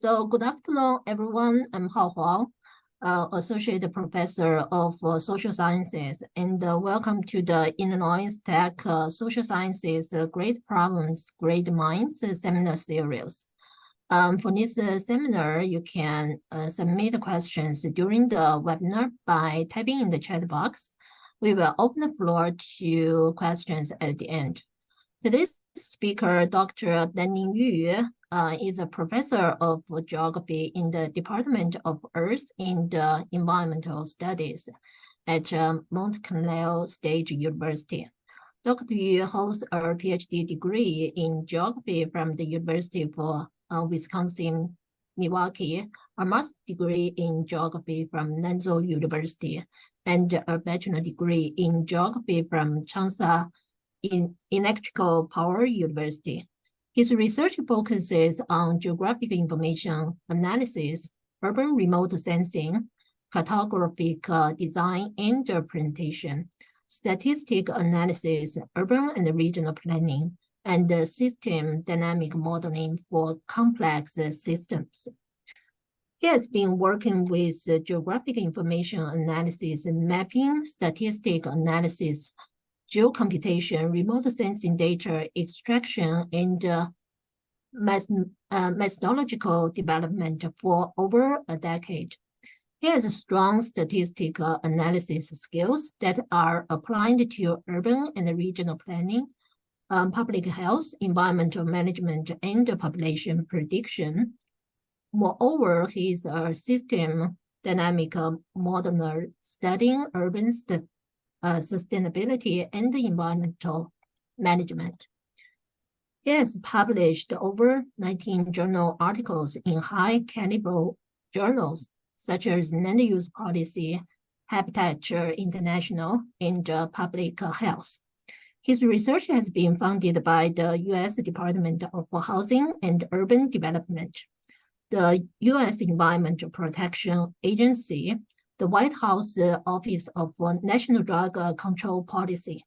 So good afternoon, everyone. I'm Hao Huang, Associate Professor of Social Sciences, and welcome to the Illinois Tech Social Sciences Great Problems, Great Minds seminar series. For this seminar, you can submit questions during the webinar by typing in the chat box. We will open the floor to questions at the end. Today's speaker, Dr. Danlin Yu, is a professor of geography in the Department of Earth and Environmental Studies at Mount Carmel State University. Dr. Yu holds a PhD degree in geography from the University of Wisconsin-Milwaukee, a master's degree in geography from Nanzhou University, and a bachelor degree in geography from Changsha in Electrical Power University. His research focuses on geographic information analysis, urban remote sensing, cartographic design and presentation, statistic analysis, urban and regional planning, and system dynamic modeling for complex systems. He has been working with geographic information analysis, mapping, statistic analysis, geocomputation, remote sensing data extraction, and methodological development for over a decade. He has strong statistical analysis skills that are applied to urban and regional planning, public health, environmental management, and population prediction. Moreover, he is a system dynamic modeler studying urban sustainability and environmental management. He has published over 19 journal articles in high-caliber journals such as Land Use Policy, Habitat International, and Public Health. His research has been funded by the U.S. Department of Housing and Urban Development, the U.S. Environmental Protection Agency, the White House Office of National Drug Control Policy,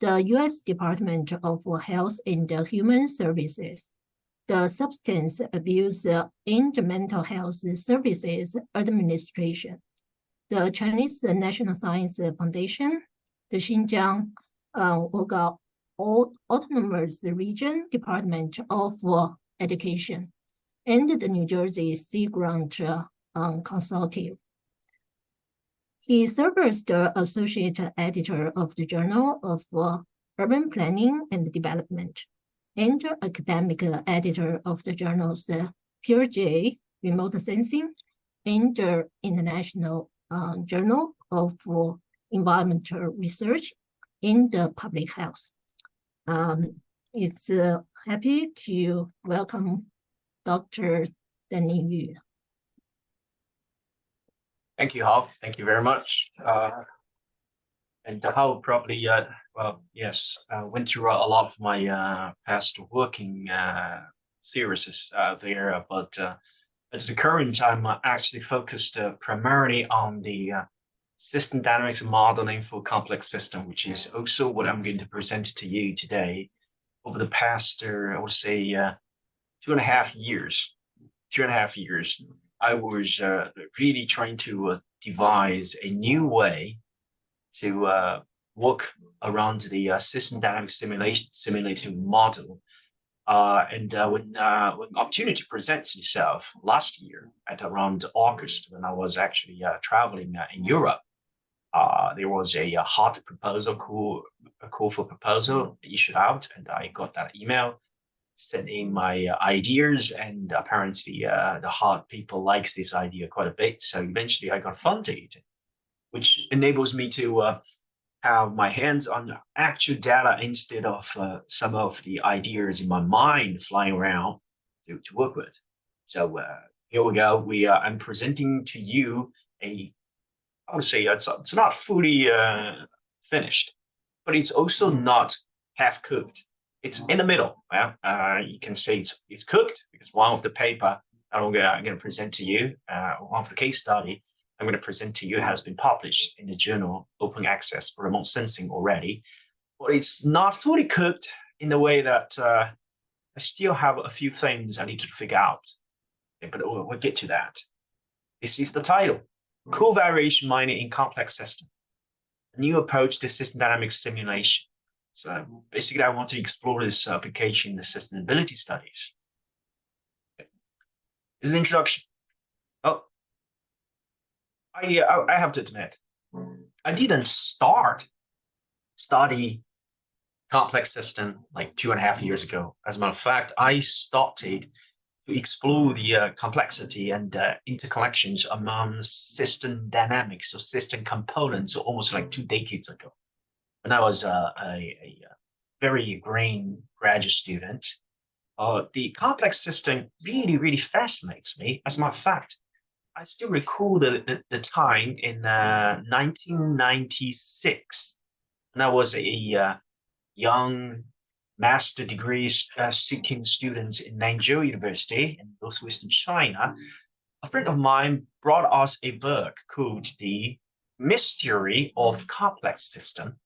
the U.S. Department of Health and Human Services, the Substance Abuse and Mental Health Services Administration, the Chinese National Science Foundation, the Xinjiang Autonomous Region Department of Education, and the New Jersey Sea Grant Consortium. He served as the associate editor of the Journal of Urban Planning and Development and academic editor of the journals Pure J, Remote Sensing, and the International Journal of Environmental Research and Public Health. It's happy to welcome Dr. Danlin Yu. Thank you, Hao. Thank you very much. And Hao probably, went through a lot of my past working series there, but at the current, I'm actually focused primarily on the system dynamics modeling for complex system, which is also what I'm going to present to you today. Over the past, I would say, 2.5 years, I was really trying to devise a new way to work around the system dynamic simulating model. And when opportunity presents itself last year at around August, when I was actually traveling in Europe, there was a hot proposal, call for proposal issued out, and I got that email, sent in my ideas, and apparently the hard people likes this idea quite a bit. So eventually I got funded, which enables me to have my hands on actual data instead of some of the ideas in my mind flying around to work with. So here we go. I'm presenting to you I would say it's not fully finished, but it's also not half cooked. It's in the middle. You can say it's cooked because one of the paper I'm going to present to you, one of the case study I'm going to present to you has been published in the journal Open Access Remote Sensing already, but it's not fully cooked in the way that I still have a few things I need to figure out. Okay, but we'll get to that. This is the title: Covariation Mining in Complex System, a new approach to system dynamics simulation. So basically, I want to explore this application in the sustainability studies. Okay. This is an introduction. Oh, I have to admit, I didn't study complex system like 2.5 years ago. As a matter of fact, I started to explore the complexity and interconnections among system dynamics or system components almost like 2 decades ago. When I was a very green graduate student, the complex system really, really fascinates me. As a matter of fact, I still recall the time in 1996, when I was a young master degree seeking students in Nanjing University in northwestern China. A friend of mine brought us a book called The Mystery of Complex System.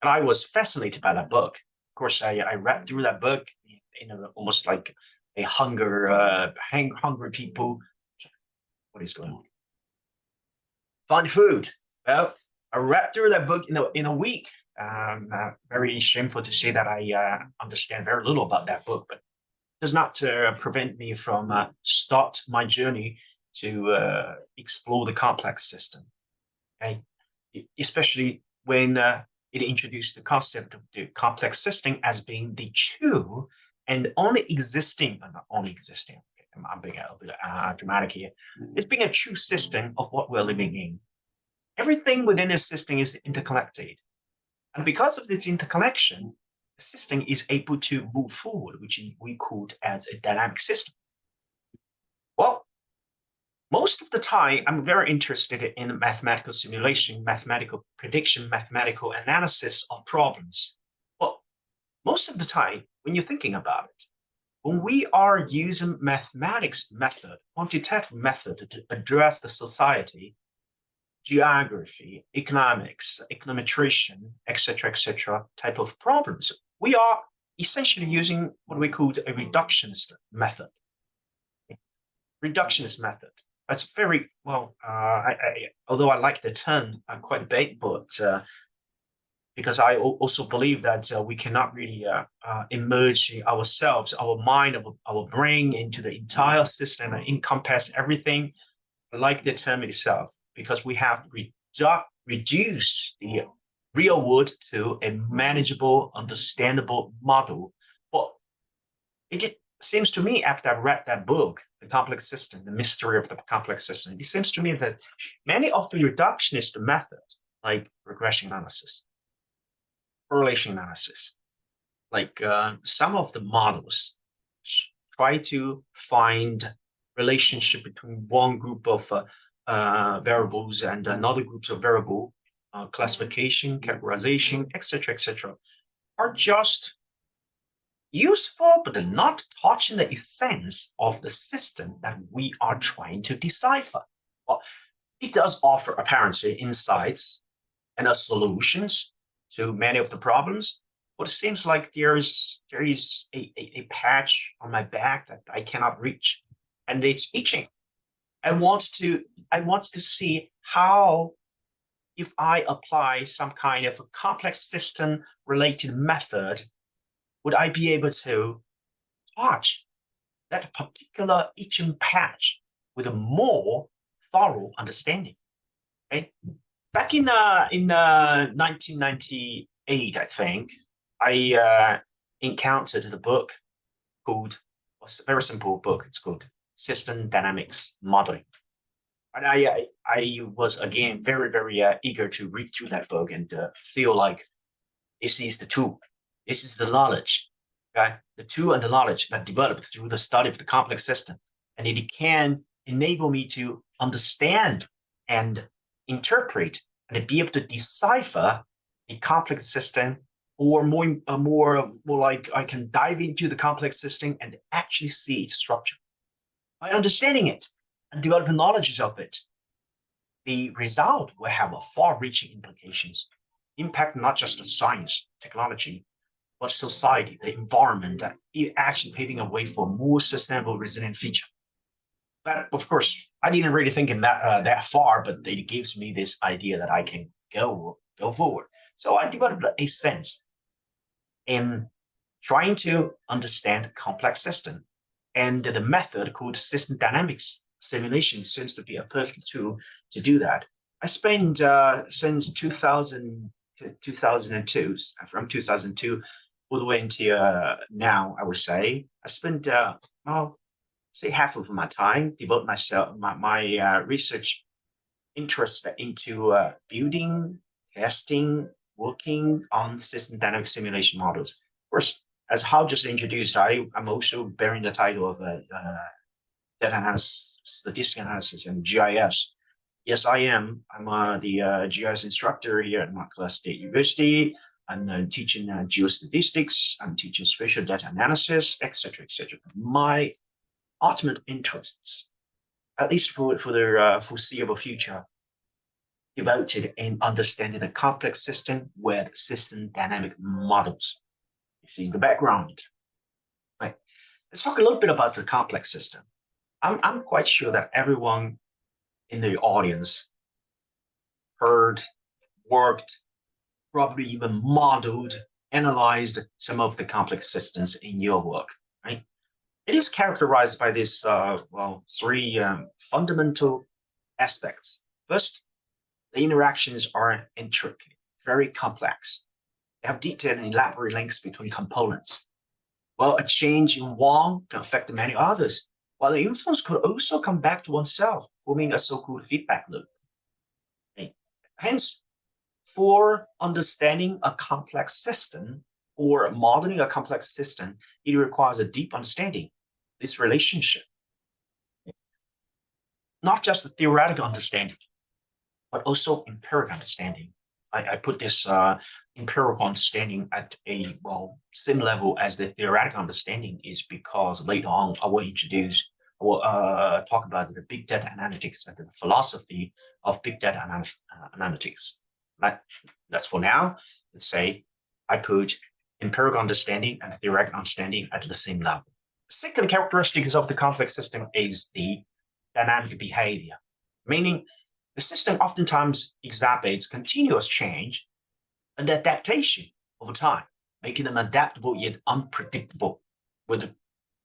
And I was fascinated by that book. Of course, I read through that book in almost like a hungry people. What is going on? Find food. Well, I read through that book in a week. Very shameful to say that I understand very little about that book, but it does not prevent me from start my journey to explore the complex system. Okay, especially when it introduced the concept of the complex system as being the true and only existing, not only existing. Okay, I'm being a little bit dramatic here. It's being a true system of what we're living in. Everything within this system is interconnected. And because of this interconnection, the system is able to move forward, which we called as a dynamic system. Well, most of the time, I'm very interested in mathematical simulation, mathematical prediction, mathematical analysis of problems. Well, most of the time, when you're thinking about it, when we are using mathematics method, quantitative method to address the society, geography, economics, econometration, etc., type of problems, we are essentially using what we call a reductionist method. Reductionist method. That's very well. Although I like the term quite a bit, but because I also believe that we cannot really immerse ourselves, our mind, our brain into the entire system and encompass everything. I like the term itself, because we have reduced the real world to a manageable, understandable model. But it seems to me, after I read that book, The Complex System, The Mystery of the Complex System, it seems to me that many of the reductionist methods, like regression analysis, correlation analysis, like some of the models try to find relationship between one group of variables and another groups of variable, classification, categorization, etc., are just useful, but they're not touching the essence of the system that we are trying to decipher. Well, it does offer apparently insights and solutions to many of the problems, but it seems like there is a patch on my back that I cannot reach, and it's itching. I want to see how, if I apply some kind of a complex system related method, would I be able to touch that particular itching patch with a more thorough understanding. Okay, back in 1998, I think I encountered the book called, a very simple book. It's called System Dynamics Modeling. And I was again very eager to read through that book and feel like this is the tool, this is the knowledge, okay? The tool and the knowledge that developed through the study of the complex system, and it can enable me to understand and interpret and be able to decipher a complex system, or more like I can dive into the complex system and actually see its structure. By understanding it and developing knowledge of it, the result will have a far-reaching implications, impact not just the science, technology, but society, the environment, that it actually paving a way for a more sustainable, resilient future. But of course, I didn't really think in that far, but it gives me this idea that I can go forward. So I developed a sense in trying to understand complex system, and the method called system dynamics simulation seems to be a perfect tool to do that. I spent since 2002, from 2002 all the way into now, I would say, I spent well, say half of my time devote my research interest into building, testing, working on system dynamic simulation models. Of course, as Hao just introduced, I'm also bearing the title of data analysis, statistical analysis, and GIS. Yes, I am. I'm the GIS instructor here at Marquette State University. I'm teaching geostatistics. I'm teaching spatial data analysis, etc., etc. My ultimate interests, at least for the foreseeable future, devoted in understanding a complex system with system dynamic models. This is the background. Right. Let's talk a little bit about the complex system. I'm quite sure that everyone in the audience heard, worked, probably even modeled, analyzed some of the complex systems in your work, right? It is characterized by this, three fundamental aspects. First, the interactions are intricate, very complex. They have detailed and elaborate links between components. Well, a change in one can affect many others, while the influence could also come back to oneself, forming a so-called feedback loop. Okay. Hence, for understanding a complex system or modeling a complex system, it requires a deep understanding of this relationship. Not just a theoretical understanding, but also empirical understanding. I put this empirical understanding at a same level as the theoretical understanding is because later on I will talk about the big data analytics and the philosophy of big data analytics. That's for now. Let's say I put empirical understanding and theoretical understanding at the same level. The second characteristic of the complex system is the dynamic behavior, meaning the system oftentimes exhibits continuous change and adaptation over time, making them adaptable yet unpredictable with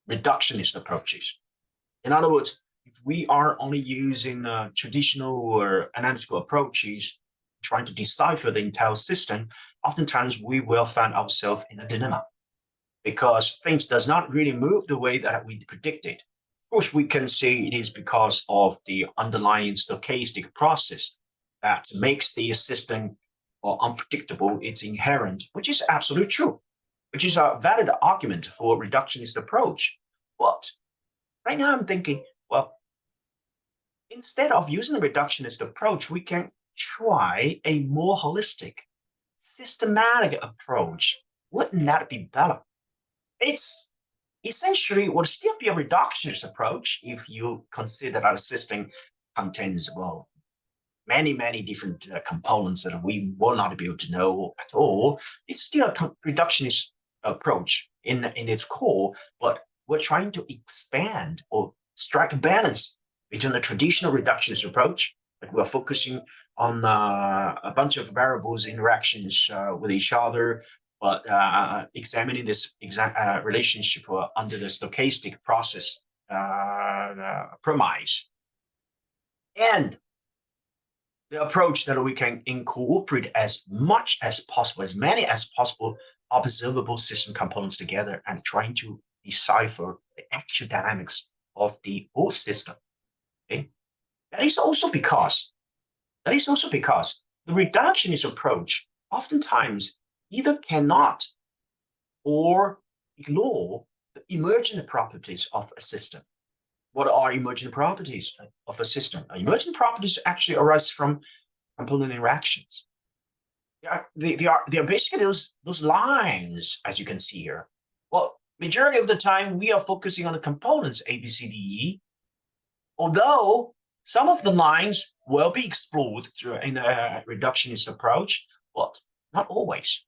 reductionist approaches. In other words, if we are only using traditional or analytical approaches, trying to decipher the entire system, oftentimes we will find ourselves in a dilemma because things does not really move the way that we predicted. Of course, we can say it is because of the underlying stochastic process that makes the system unpredictable. It's inherent, which is absolutely true, which is a valid argument for a reductionist approach. But right now I'm thinking, well, instead of using the reductionist approach, we can try a more holistic, systematic approach. Wouldn't that be better? It's essentially would still be a reductionist approach if you consider that a system contains, many different components that we will not be able to know at all. It's still a reductionist approach in its core, but we're trying to expand or strike a balance between the traditional reductionist approach, that we're focusing on a bunch of variables interactions with each other, but examining this relationship under the stochastic process premise. And the approach that we can incorporate as much as possible, as many as possible, observable system components together and trying to decipher the actual dynamics of the whole system. Okay? That is also because the reductionist approach oftentimes either cannot or ignore the emergent properties of a system. What are emergent properties of a system? Emergent properties actually arise from component interactions. They are basically those lines, as you can see here. Well, majority of the time we are focusing on the components A, B, C, D, E, although some of the lines will be explored through in a reductionist approach, but not always.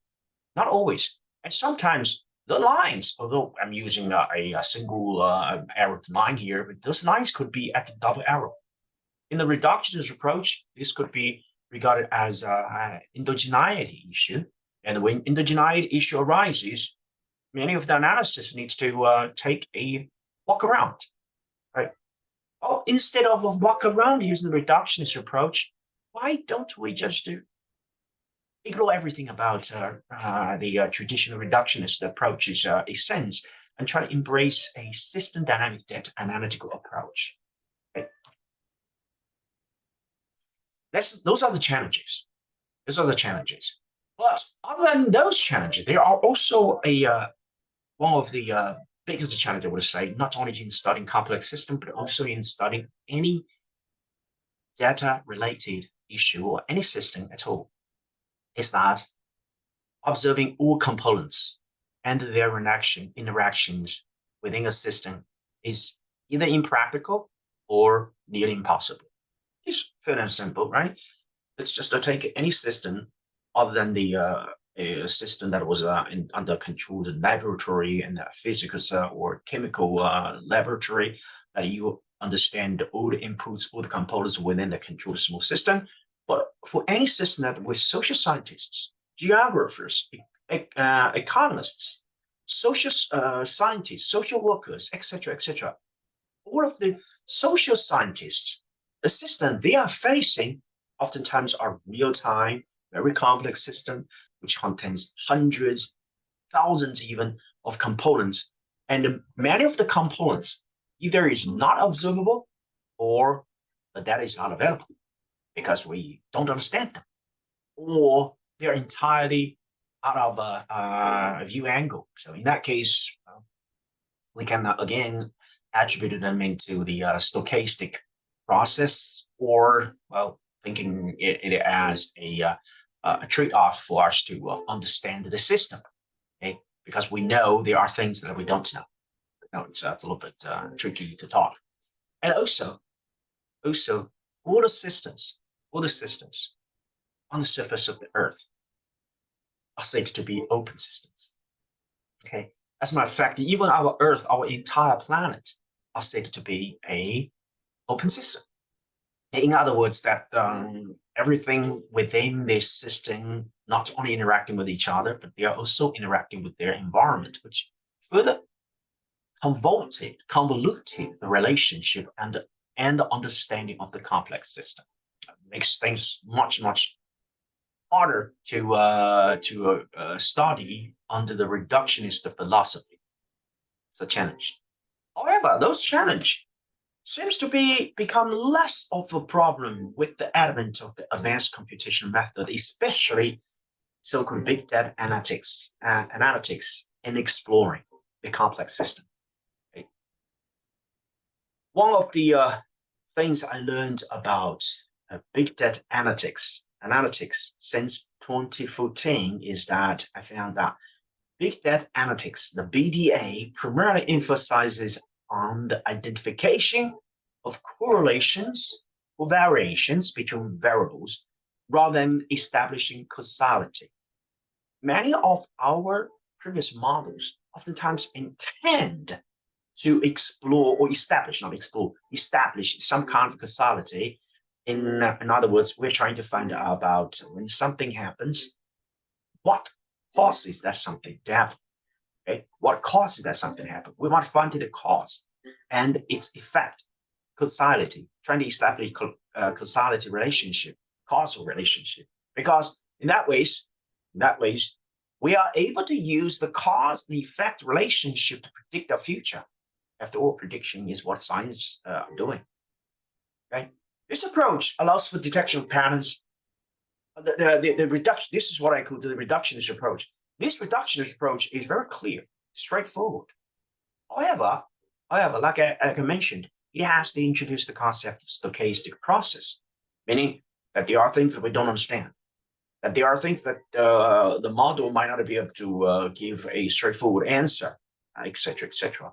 Not always. And sometimes the lines, although I'm using a single arrowed line here, but those lines could be at the double arrow. In the reductionist approach, this could be regarded as an endogeneity issue. And when endogeneity issue arises, many of the analysis needs to take a walk around, right? Oh, instead of a walk around using the reductionist approach, why don't we just ignore everything about the traditional reductionist approach's essence and try to embrace a system dynamic data analytical approach? Okay? Those are the challenges. Those are the challenges. But other than those challenges, there are also one of the biggest challenges, I would say, not only in studying complex systems, but also in studying any data-related issue or any system at all, is that observing all components and their interactions within a system is either impractical or nearly impossible. It's fairly simple, right? Let's just take any system other than the system that was under controlled laboratory and physical or chemical laboratory, that you understand all the inputs, all the components within the controlled small system. But for any system that with social scientists, geographers, economists, social scientists, social workers, etc., all of the social scientists, the system they are facing oftentimes are real-time, very complex system, which contains hundreds, thousands even of components. And many of the components either is not observable or the data is not available because we don't understand them, or they're entirely out of a view angle. So in that case, we can again attribute them into the stochastic process, or well, thinking it as a trade-off for us to understand the system, okay? Because we know there are things that we don't know. No, it's a little bit tricky to talk. And also, all the systems on the surface of the Earth are said to be open systems. Okay, as a matter of fact, even our Earth, our entire planet, are said to be a open system. In other words, that everything within this system not only interacting with each other, but they are also interacting with their environment, which further convoluted the relationship and the understanding of the complex system. It makes things much harder to study under the reductionist philosophy. It's a challenge. However, those challenges seems to become less of a problem with the advent of the advanced computation method, especially so-called big data analytics in exploring the complex system. Okay. One of the things I learned about big data analytics since 2014 is that I found that big data analytics, the BDA, primarily emphasizes on the identification of correlations or variations between variables rather than establishing causality. Many of our previous models oftentimes intend to explore or establish some kind of causality. In other words, we're trying to find out about when something happens, what causes that something to happen. Okay, what causes that something to happen? We want to find the cause and its effect, causality, trying to establish causality relationship, causal relationship. Because in that ways, we are able to use the cause and effect relationship to predict the future. After all, prediction is what science are doing. Okay, this approach allows for detection of patterns. The reduction. This is what I call the reductionist approach. This reductionist approach is very clear, straightforward. However, like I mentioned, it has to introduce the concept of stochastic process, meaning that there are things that we don't understand, that there are things that the model might not be able to give a straightforward answer, etc., etc.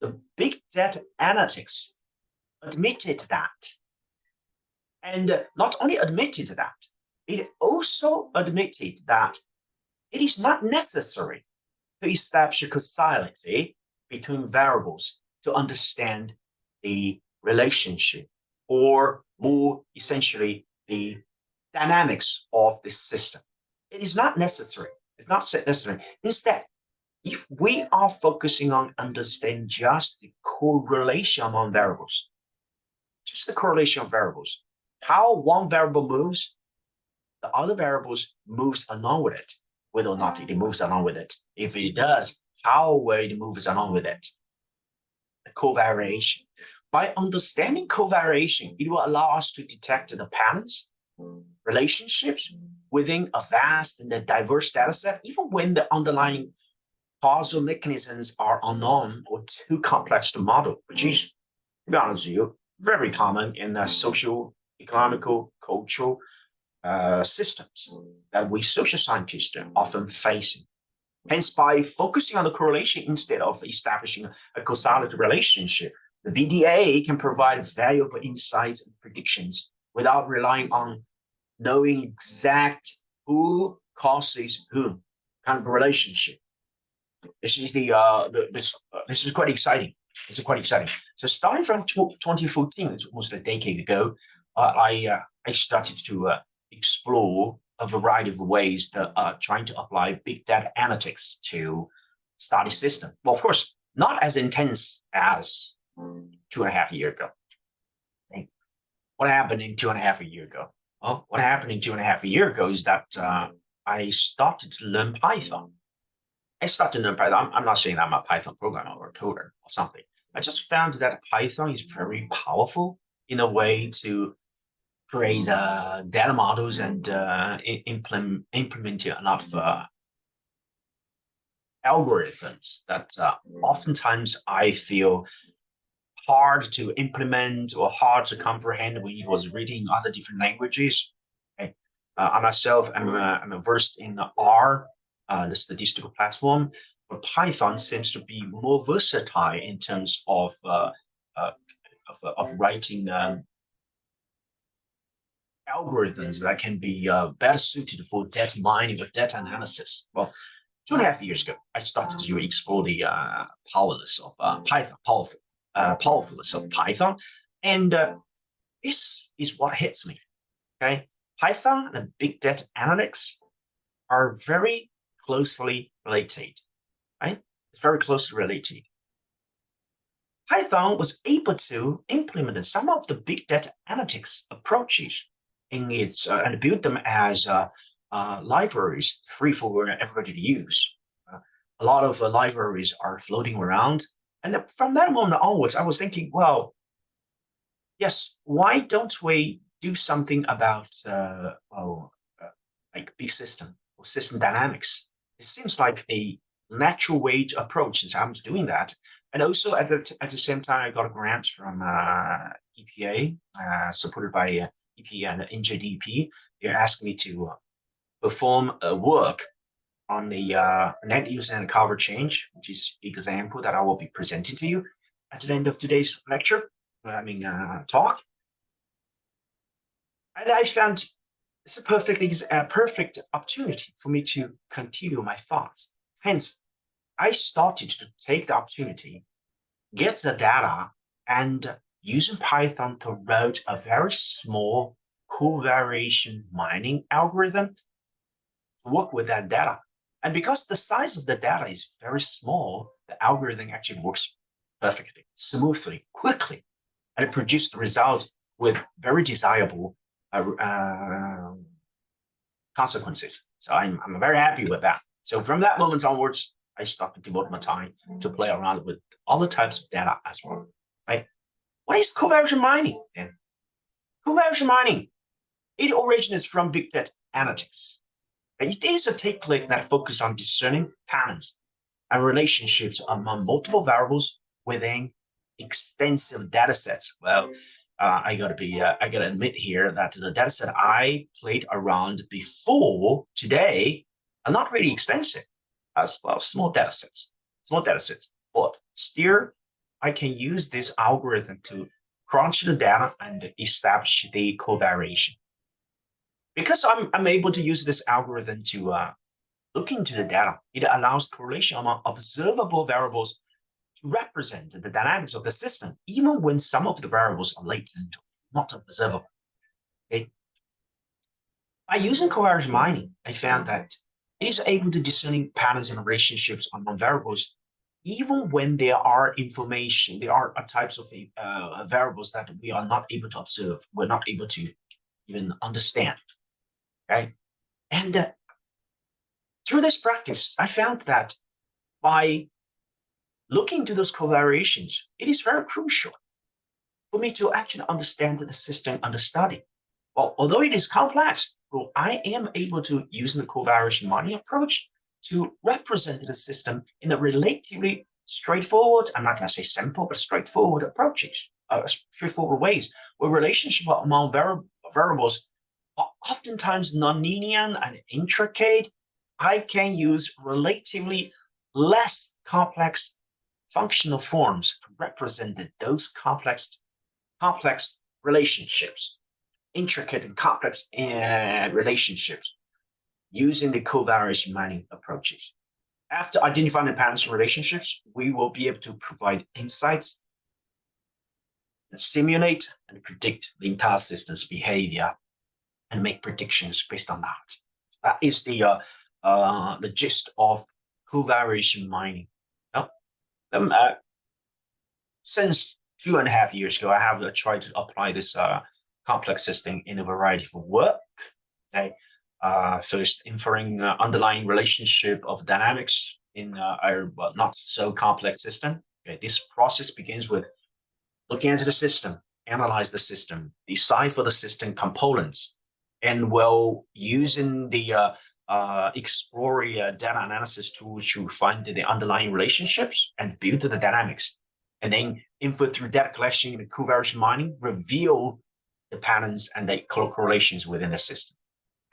The big data analytics admitted that, and not only admitted that, it also admitted that it is not necessary to establish a causality between variables to understand the relationship, or more essentially, the dynamics of the system. It is not necessary. It's not necessary. Instead, if we are focusing on understanding just the correlation among variables, just the correlation of variables, how one variable moves, the other variables moves along with it, whether or not it moves along with it. If it does, how it moves along with it. The covariation. By understanding covariation, it will allow us to detect the patterns, relationships within a vast and a diverse data set, even when the underlying causal mechanisms are unknown or too complex to model, which is, to be honest with you, very common in social, economical, cultural systems that we social scientists are often facing. Hence, by focusing on the correlation instead of establishing a causality relationship, the BDA can provide valuable insights and predictions without relying on knowing exact who causes whom kind of relationship. This is this is quite exciting. This is quite exciting. So starting from 2014, it's almost a decade ago, I started to explore a variety of ways to trying to apply big data analytics to study system. Well, of course, not as intense as 2.5 years ago. Okay. What happened in 2.5 years ago? Well, what happened in 2.5 years ago is that I started to learn Python. I started to learn Python. I'm not saying I'm a Python programmer or a coder or something. I just found that Python is very powerful in a way to create data models and implement a lot of algorithms that oftentimes I feel hard to implement or hard to comprehend when it was reading other different languages. Okay. I myself am versed in R, the statistical platform, but Python seems to be more versatile in terms of writing algorithms that can be better suited for data mining or data analysis. Well, 2.5 years ago, I started to explore the powerless of Python, powerfulness of Python, and this is what hits me. Okay, Python and big data analytics are very closely related, right? It's very closely related. Python was able to implement some of the big data analytics approaches in its and build them as libraries free for everybody to use. A lot of libraries are floating around, and from that moment onwards, I was thinking, well, yes, why don't we do something about like big system or system dynamics? It seems like a natural way to approach since I was doing that. And also at the same time, I got a grant from EPA, supported by EPA and NJDP. They're asking me to perform a work on the net use and cover change, which is example that I will be presenting to you at the end of today's lecture, talk. And I found it's a perfect opportunity for me to continue my thoughts. Hence, I started to take the opportunity, get the data, and using Python to write a very small covariation mining algorithm to work with that data. And because the size of the data is very small, the algorithm actually works perfectly, smoothly, quickly, and it produced the result with very desirable consequences. So I'm very happy with that. So from that moment onwards, I started to devote my time to play around with other types of data as well. Right? What is covariation mining? Then? Covariation mining, it originates from big data analytics. It is a technique that focuses on discerning patterns and relationships among multiple variables within extensive data sets. Well, I gotta admit here that the data set I played around before today are not really extensive as well, small data sets, but still I can use this algorithm to crunch the data and establish the covariation. Because I'm able to use this algorithm to looking into the data, it allows correlation among observable variables to represent the dynamics of the system, even when some of the variables are latent, not observable. Okay? By using covariance mining, I found that it is able to discern patterns and relationships among variables, even when there are types of variables that we are not able to observe, we're not able to even understand. Okay, and through this practice, I found that by looking into those covariations, it is very crucial for me to actually understand the system under study. Well, although it is complex, well, I am able to use the covariance mining approach to represent the system in a relatively straightforward, I'm not going to say simple, but straightforward approaches, straightforward ways, where relationship among variables are oftentimes non-linear and intricate. I can use relatively less complex functional forms to represent those complex relationships, intricate and complex relationships, using the covariance mining approaches. After identifying the patterns and relationships, we will be able to provide insights, and simulate and predict the entire system's behavior, and make predictions based on that. That is the gist of covariance mining. Now, since 2.5 years ago, I have tried to apply this complex system in a variety of work. Okay, first inferring underlying relationship of dynamics in a not so complex system. Okay, this process begins with looking into the system, analyze the system, decipher the system components, and while using the exploring data analysis tools to find the underlying relationships and build the dynamics, and then infer through data collection and covariance mining, reveal the patterns and the correlations within the system.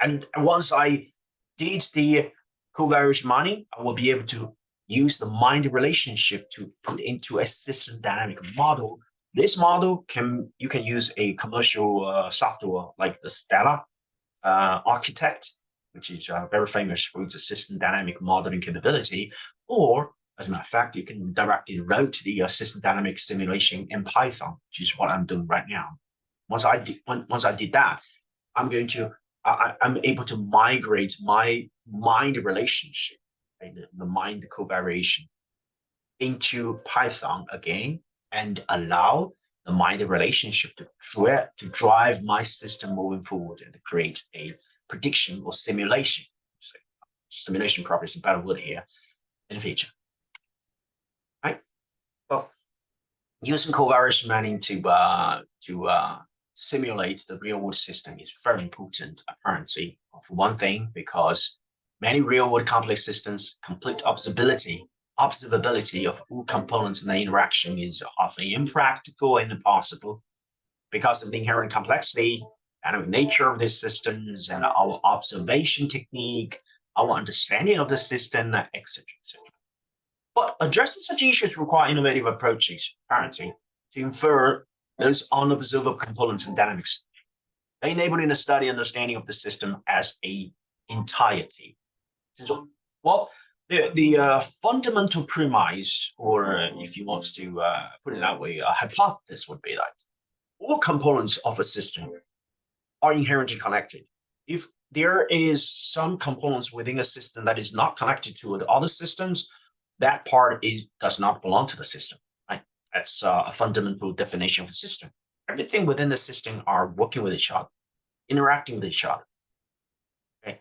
And once I did the covariance mining, I will be able to use the mined relationship to put into a system dynamic model. This model you can use a commercial software like the Stella Architect, which is very famous for its system dynamic modeling capability, or as a matter of fact, you can directly write the system dynamic simulation in Python, which is what I'm doing right now. Once I did that, I'm able to migrate my mind relationship, right, the mind covariation, into Python again, and allow the mind relationship to drive my system moving forward and to create a prediction or simulation. So, simulation probably is a better word here in the future. Right? Well, using covariance mining to simulate the real-world system is very important, apparently. For one thing, because many real-world complex systems, complete observability of all components and the interaction is often impractical and impossible because of the inherent complexity and nature of these systems and our observation technique, our understanding of the system, etc., etc. But addressing such issues require innovative approaches, apparently, to infer those unobservable components and dynamics, enabling a study understanding of the system as an entirety. So, well, the fundamental premise, or if you want to put it that way, a hypothesis would be that all components of a system are inherently connected. If there is some components within a system that is not connected to the other systems, that part does not belong to the system. Right? That's a fundamental definition of a system. Everything within the system are working with each other, interacting with each other. Okay?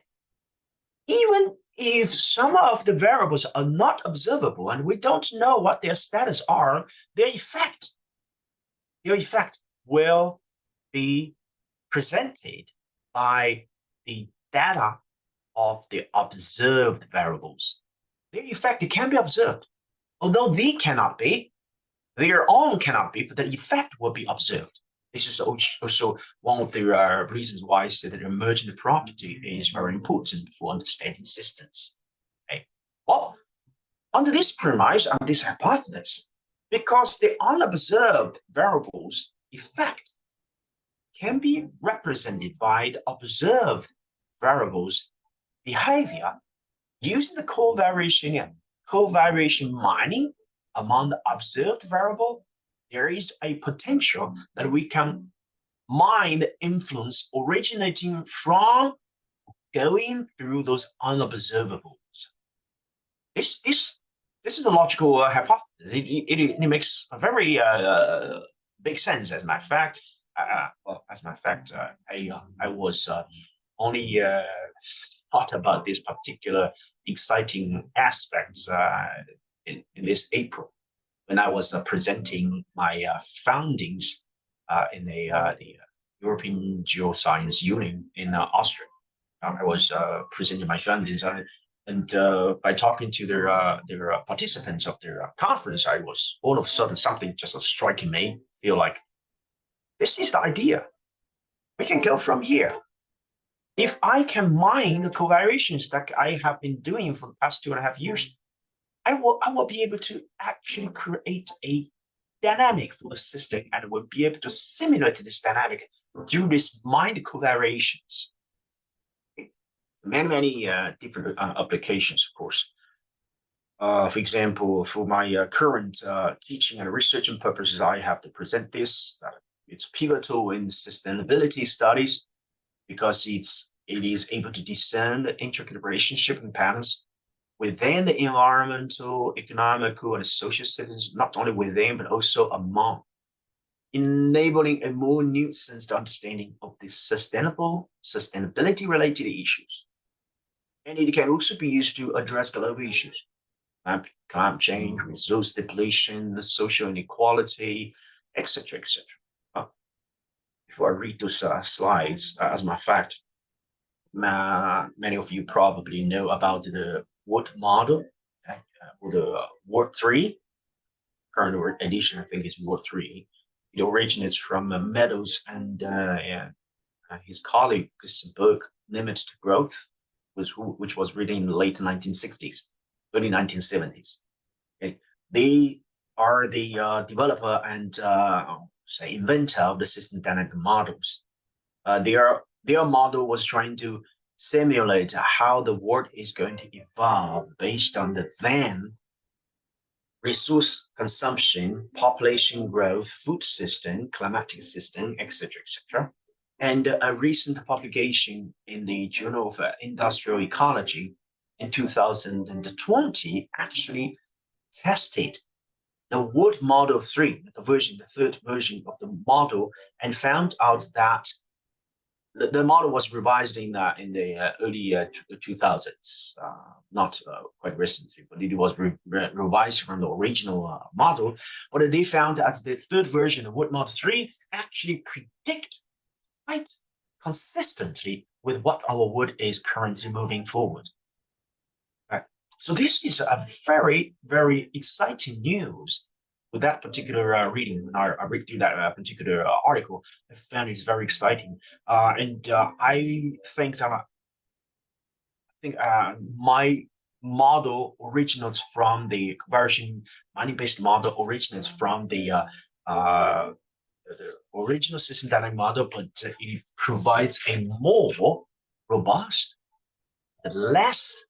Even if some of the variables are not observable and we don't know what their status are, their effect will be presented by the data of the observed variables. Their effect can be observed, although their own cannot be, but the effect will be observed. This is also one of the reasons why I say that emergent property is very important for understanding systems. Okay. Well, under this premise, under this hypothesis, because the unobserved variables effect can be represented by the observed variables behavior, using the covariation mining among the observed variable, there is a potential that we can mine the influence originating from going through those unobservables. This is a logical hypothesis. It makes a very big sense. As a matter of fact, I was only thought about this particular exciting aspects in this April when I was presenting my foundings in the European Geoscience Union in Austria. I was presenting my findings, and by talking to their participants of their conference, I was all of a sudden something just striking me. Feel like this is the idea. We can go from here. If I can mine the covariations that I have been doing for the past 2.5 years, I will be able to actually create a dynamic for the system, and will be able to simulate this dynamic through these mined covariations. Many different applications, of course. For example, for my current teaching and researching purposes, I have to present this. It's pivotal in sustainability studies because it is able to discern the intricate relationship and patterns within the environmental, economical, and social systems, not only within, but also among, enabling a more nuanced understanding of the sustainability-related issues. And it can also be used to address global issues, climate change, resource depletion, social inequality, etc., etc. Before I read those slides, as a matter of fact, many of you probably know about the Wood model, or the Word 3. Current edition, I think, is Word 3. It originates from Meadows and his colleague's book, Limits to Growth, which was written in the late 1960s, early 1970s. Okay. They are the developer and say inventor of the system dynamic models. Their model was trying to simulate how the world is going to evolve based on the then resource consumption, population growth, food system, climatic system, etc., etc. And a recent publication in the Journal of Industrial Ecology in 2020 actually tested the Wood Model 3, the third version of the model, and found out that the model was revised in the early 2000s, not quite recently, but it was revised from the original model. But they found that the third version of Wood Model 3 actually predict quite consistently with what our wood is currently moving forward. Right. So this is a very, very exciting news. With that particular reading, when I read through that particular article, I found it's very exciting. And I think that my model originates from the conversion mining-based model originates from the original system dynamic model, but it provides a more robust, less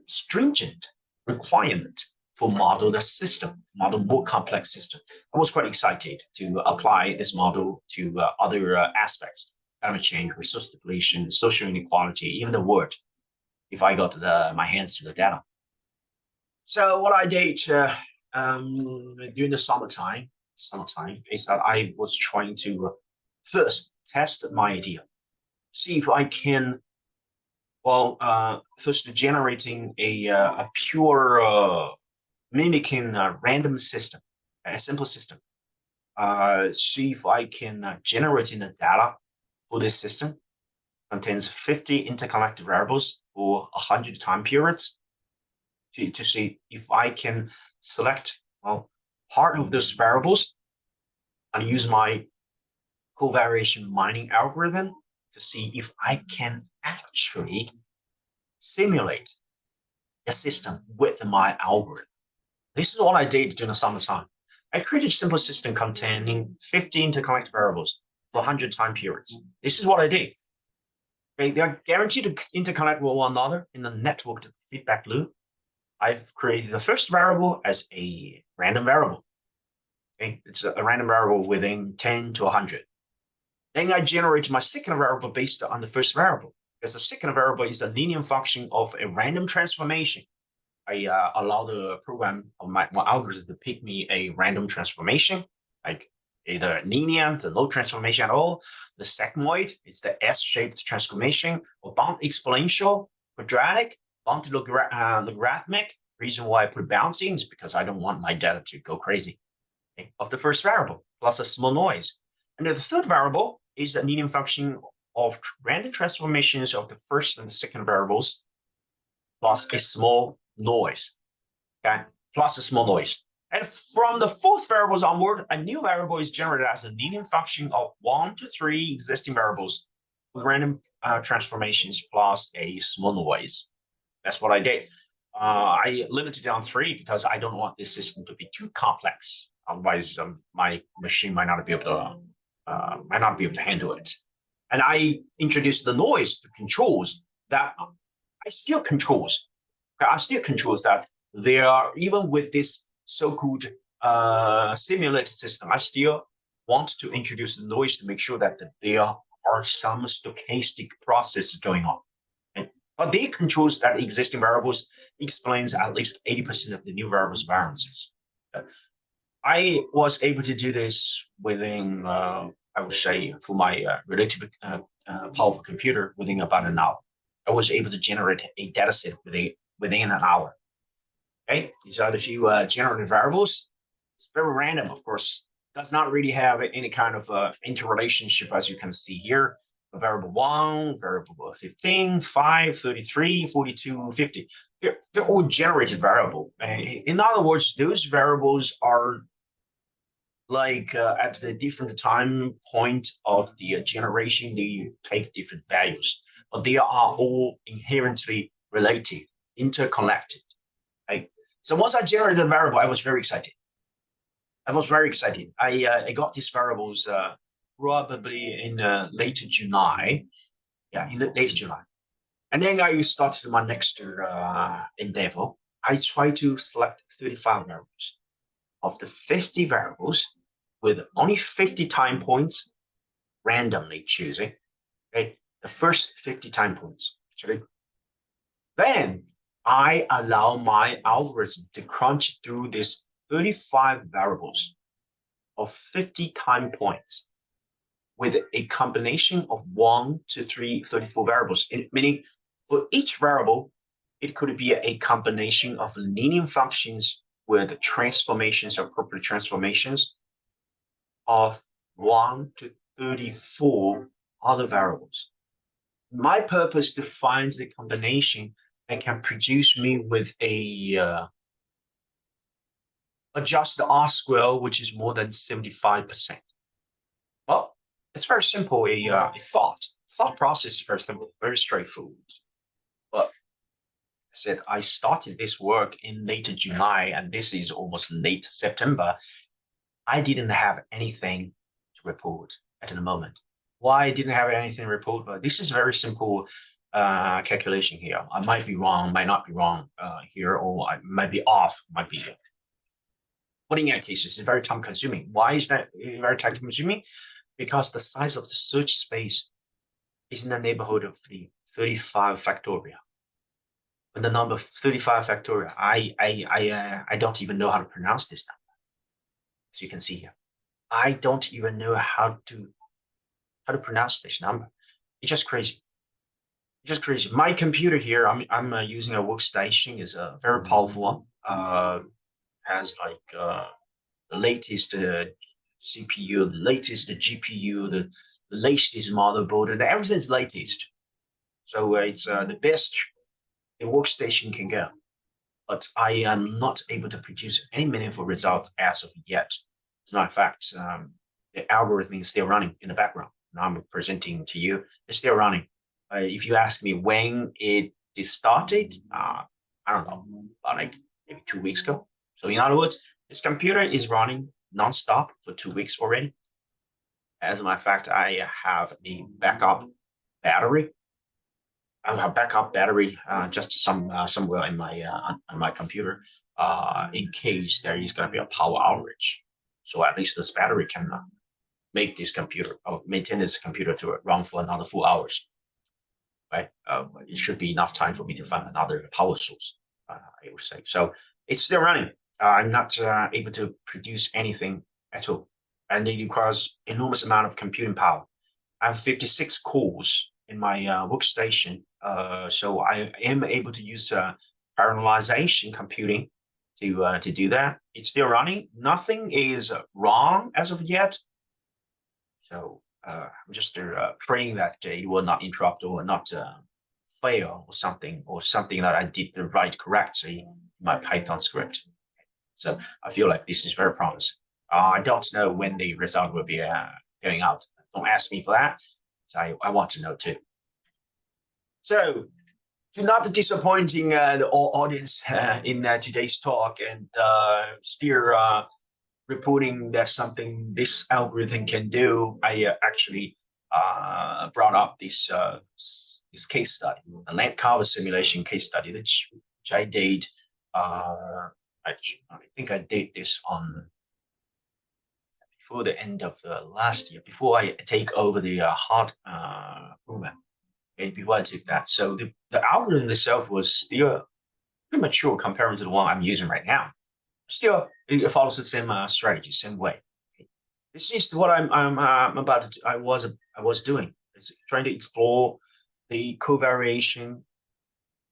stringent requirement for model more complex system. I was quite excited to apply this model to other aspects, climate change, resource depletion, social inequality, even the world, if I got my hands to the data. So what I did during the summertime is that I was trying to first test my idea, see if I can, first generating a pure mimicking a random system, a simple system. See if I can generate in the data for this system. Contains 50 interconnected variables for 100 time periods to see if I can select part of those variables and use my covariation mining algorithm to see if I can actually simulate the system with my algorithm. This is what I did during the summertime. I created a simple system containing 50 interconnected variables for 100 time periods. This is what I did. Okay, they are guaranteed to interconnect with one another in a networked feedback loop. I've created the first variable as a random variable. Okay, it's a random variable within 10 to 100. Then I generate my second variable based on the first variable, because the second variable is a linear function of a random transformation. I allow the program of my algorithm to pick me a random transformation, like either linear, the no transformation at all, the sigmoid, it's the S-shaped transformation, or bound exponential, quadratic, bound logarithmic. Reason why I put bouncing is because I don't want my data to go crazy. Okay, of the first variable, plus a small noise. And the third variable is a linear function of random transformations of the first and the second variables, plus a small noise, okay, plus a small noise. And from the fourth variables onward, a new variable is generated as a linear function of 1 to 3 existing variables with random transformations plus a small noise. That's what I did. I limited down 3 because I don't want this system to be too complex. Otherwise, my machine might not be able to handle it. And I introduced the noise to controls that I still controls that they are, even with this so-called simulated system, I still want to introduce the noise to make sure that there are some stochastic processes going on. But they controls that existing variables explains at least 80% of the new variables variances. I was able to do this within, I would say, for my relatively powerful computer within about an hour. I was able to generate a data set within an hour. Okay, these are the few generated variables. It's very random, of course. Does not really have any kind of interrelationship, as you can see here. Variable 1, variable 15, 5, 33, 42, 50. They're all generated variable. In other words, those variables are like at the different time point of the generation, they take different values, but they are all inherently related, interconnected. Right? So once I generated the variable, I was very excited. I got these variables probably in late July. Yeah, in late July. And then I started my next endeavor. I tried to select 35 variables. Of the 50 variables, with only 50 time points, randomly choosing, okay, the first 50 time points, actually. Then I allow my algorithm to crunch through this 35 variables of 50 time points with a combination of 1 to 3, 34 variables, meaning for each variable, it could be a combination of linear functions with transformations, appropriate transformations of 1 to 34 other variables. My purpose is to find the combination that can produce me with a adjusted R square, which is more than 75%. Well, it's very simple. A thought process is very simple, very straightforward. But I said I started this work in late July, and this is almost late September. I didn't have anything to report at the moment. Why I didn't have anything to report? But this is very simple calculation here. I might be wrong, might not be wrong here, or I might be off, might be. But in any case, it's very time consuming. Why is that very time consuming? Because the size of the search space is in the neighborhood of the 35 factorial. And the number 35 factorial, I don't even know how to pronounce this number. As you can see here, I don't even know how to pronounce this number. It's just crazy. It's just crazy. My computer here, I'm using a workstation, is a very powerful one. Has like the latest CPU, the latest GPU, the latest motherboard, and everything's latest. So it's the best a workstation can go. But I am not able to produce any meaningful results as of yet. As a matter of fact, the algorithm is still running in the background. Now I'm presenting to you, it's still running. If you ask me when it started, I don't know, like maybe 2 weeks ago. So in other words, this computer is running nonstop for 2 weeks already. As a matter of fact, I have a backup battery have backup battery just somewhere in my on my computer in case there is going to be a power outage. So at least this battery can make this computer or maintain this computer to run for another 4 hours. Right? It should be enough time for me to find another power source. I would say so. It's still running. I'm not able to produce anything at all, and it requires enormous amount of computing power. I have 56 cores in my workstation, so I am able to use parallelization computing to do that. It's still running. Nothing is wrong as of yet. So I'm just praying that it will not interrupt or not fail or something that I did the right correctly in my Python script. So I feel like this is very promising. I don't know when the result will be going out. Don't ask me for that. So I want to know too. So to not disappointing the audience in today's talk and still reporting that something this algorithm can do, I actually brought up this case study, a land cover simulation case study, which I did. I think I did this before the end of the last year, before I take over the hard program. Okay, before I took that, so the algorithm itself was still premature compared to the one I'm using right now. Still, it follows the same strategy, same way. Okay. This is what I'm about to do. I was doing. It's trying to explore the covariation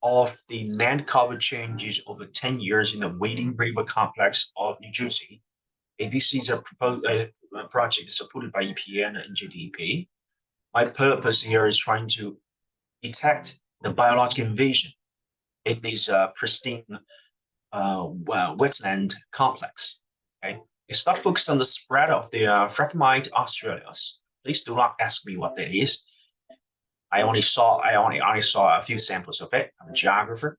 of the land cover changes over 10 years in the Wading River complex of New Jersey. And this is a project supported by EPA and NJDEP. My purpose here is trying to detect the biological invasion in this pristine wetland complex. Okay, it's not focused on the spread of the Phragmite australis. Please do not ask me what that is. I only saw a few samples of it. I'm a geographer.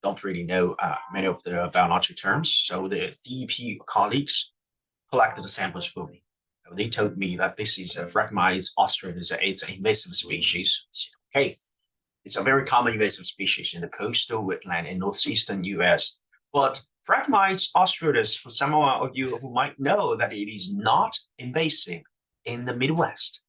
Don't really know many of the biological terms. So the DEP colleagues collected the samples for me. They told me that this is a Phragmite australis. It's an invasive species. Okay, it's a very common invasive species in the coastal wetland in northeastern U.S. But Phragmite australis, for some of you who might know that it is not invasive in the Midwest.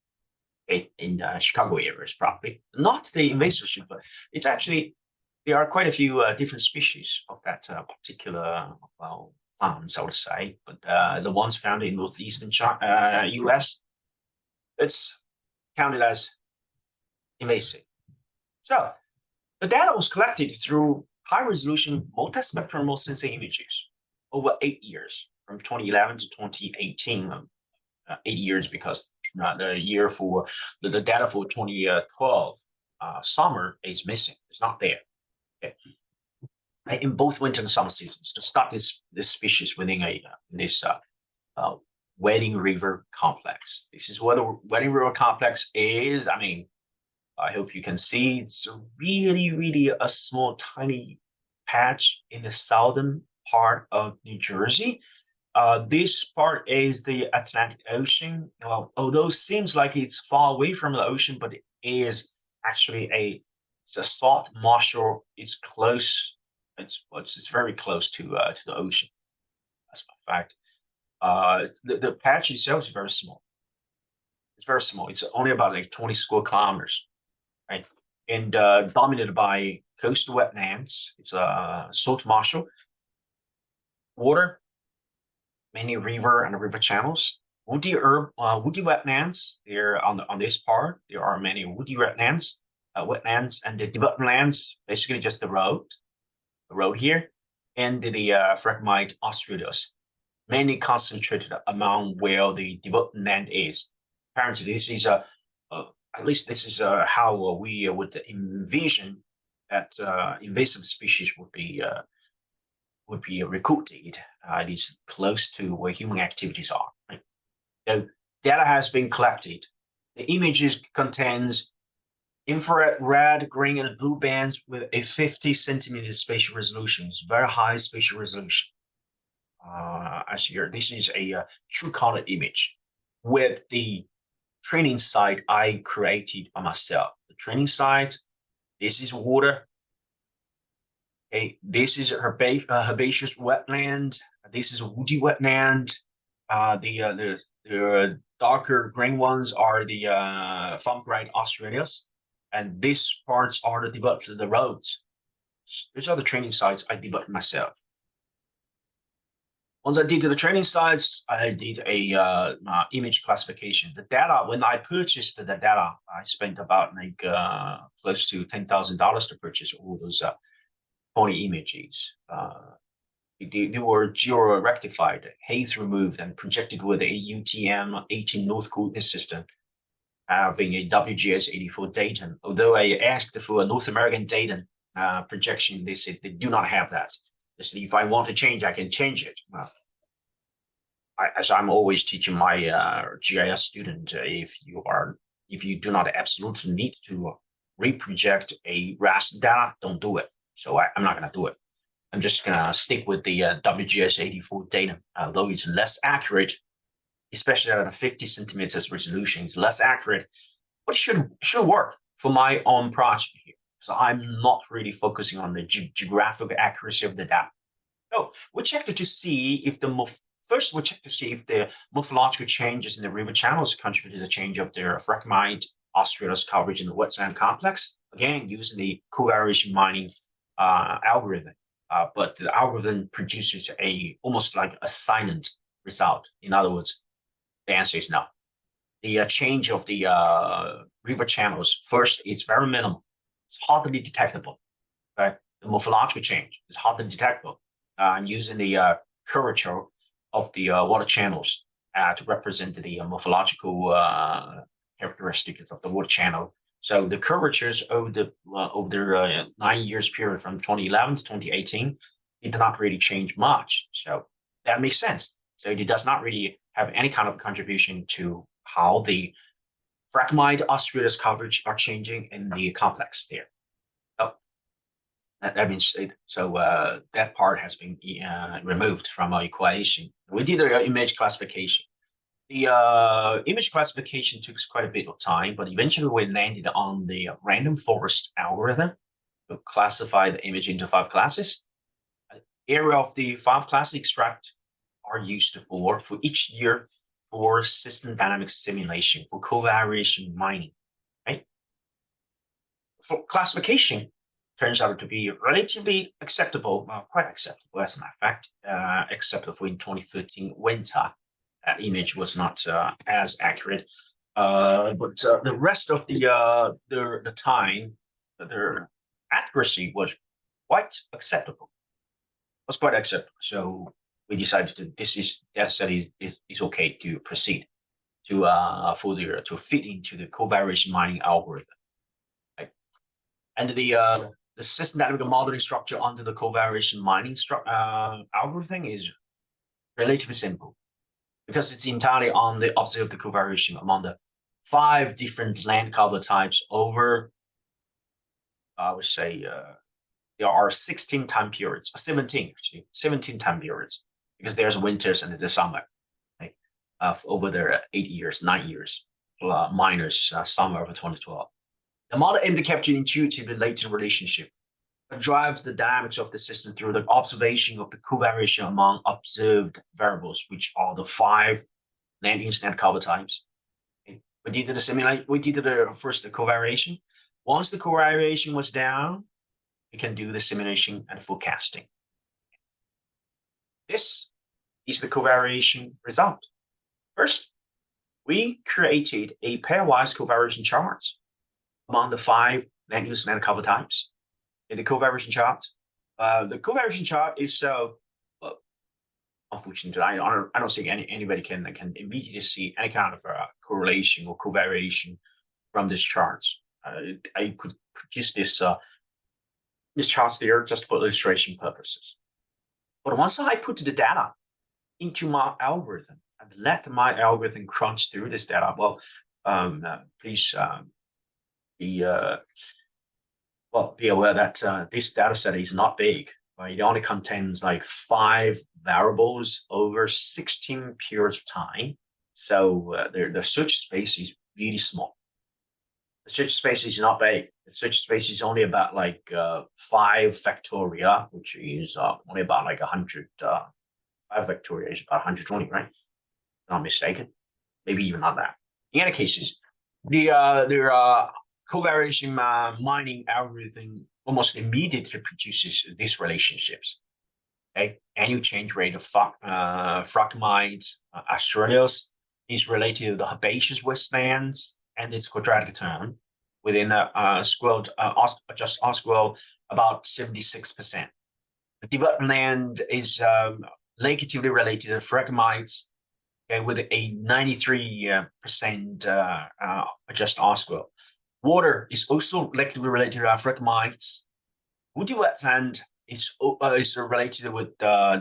In Chicago areas, probably not the invasive species, but it's actually there are quite a few different species of that particular plants, I would say. But the ones found in northeastern U.S., it's counted as invasive. So the data was collected through high-resolution multispectral sensing images over 8 years, from 2011 to 2018. 8 years because the year for the data for 2012 summer is missing. It's not there. Okay. In both winter and summer seasons to start this species within this Wading River complex. This is what the Wading River complex is. I mean, I hope you can see it's really a small, tiny patch in the southern part of New Jersey. This part is the Atlantic Ocean. Well, although it seems like it's far away from the ocean, but it is actually it's a salt marshal. It's close. It's very close to the ocean. That's a fact. The patch itself is very small. It's very small. It's only about like 20 square kilometers, right? And dominated by coastal wetlands. It's a salt marshal. Water. Many river and river channels, woody wetlands. There on this part, there are many woody wetlands, and the development lands, basically just the road here, and the Phragmite australis, mainly concentrated among where the development land is. Apparently, this is at least this is how we would envision that invasive species would be recruited. It is close to where human activities are. Right? So data has been collected. The images contains infrared red, green, and blue bands with a 50 centimeter spatial resolution. It's very high spatial resolution. As here, this is a true color image with the training site I created by myself. The training site This is water. Okay, this is herbaceous wetland. This is a woody wetland. The darker green ones are the farm-bred Australias, and these parts are developed the roads. These are the training sites I developed myself. Once I did the training sites, I did a image classification. The data, when I purchased the data, I spent about like close to $10,000 to purchase all those 20 images. They were geo-rectified, haze removed, and projected with a UTM 18 North coordinate system, having a WGS84 datum. Although I asked for a North American datum projection, they said they do not have that. They said if I want to change, I can change it. As I'm always teaching my GIS student, if you do not absolutely need to reproject a raster data, don't do it. So I'm not going to do it. I'm just going to stick with the WGS84 data, though it's less accurate, especially at a 50 centimeters resolution. It's less accurate, but it should work for my own project here. So I'm not really focusing on the geographic accuracy of the data. So we checked to see if first we checked to see if the morphological changes in the river channels contribute to the change of their fragmite Australia's coverage in the wetland complex. Again, using the covariation mining algorithm, but the algorithm produces almost like a silent result. In other words, the answer is no. The change of the river channels, first, it's very minimal. It's hardly detectable. Okay? The morphological change is hardly detectable. I'm using the curvature of the water channels to represent the morphological characteristics of the water channel. So the curvatures over the 9 years period from 2011 to 2018, it did not really change much. So that makes sense. So it does not really have any kind of contribution to how the fragmite Australia's coverage are changing in the complex there. Oh, that means so that part has been removed from our equation. We did an image classification. The image classification took quite a bit of time, but eventually we landed on the random forest algorithm to classify the image into 5 classes. Area of the 5 class extract are used for each year for system dynamic simulation, for covariation mining, right? For classification, turns out to be relatively acceptable, quite acceptable as a matter of fact, except for in 2013 winter. That image was not as accurate, but the rest of the time, their accuracy was quite acceptable. Was quite acceptable. So we decided this data set is okay to proceed to to fit into the covariation mining algorithm. Right? And the system dynamic modeling structure under the covariation mining algorithm is relatively simple, because it's entirely on the observed covariation among the 5 different land cover types over, I would say, there are 16 time periods, 17 actually, 17 time periods, because there's winters and the summer, right? Over the 8 years, 9 years, minus summer of 2012. The model aimed to capture intuitively latent relationship that drives the dynamics of the system through the observation of the covariation among observed variables, which are the 5 land use net cover types. Okay. We did the simulation. We did first the covariation. Once the covariation was down, we can do the simulation and forecasting. This is the covariation result. First, we created a pairwise covariation chart among the 5 land use net cover types. In the covariation chart, is so. Unfortunately, I don't think anybody can immediately see any kind of correlation or covariation from this chart. I could produce this charts there just for illustration purposes. But once I put the data into my algorithm and let my algorithm crunch through this data, well, please be aware that this data set is not big. Right? It only contains like 5 variables over 16 periods of time. So the search space is really small. the search space is not big. The search space is only about like 5 factorial, which is only about like 100. 5 factorial is about 120, right? Not mistaken. Maybe even not that. In any cases, the covariation mining algorithm almost immediately produces these relationships. Okay, annual change rate of fragmite Australius is related to the herbaceous wasteland and its quadratic term within the squirrel just squirrel about 76%. The developed land is negatively related to fragmites, okay, with a 93% just squirrel. Water is also negatively related to fragmites. Woody wetland is related with the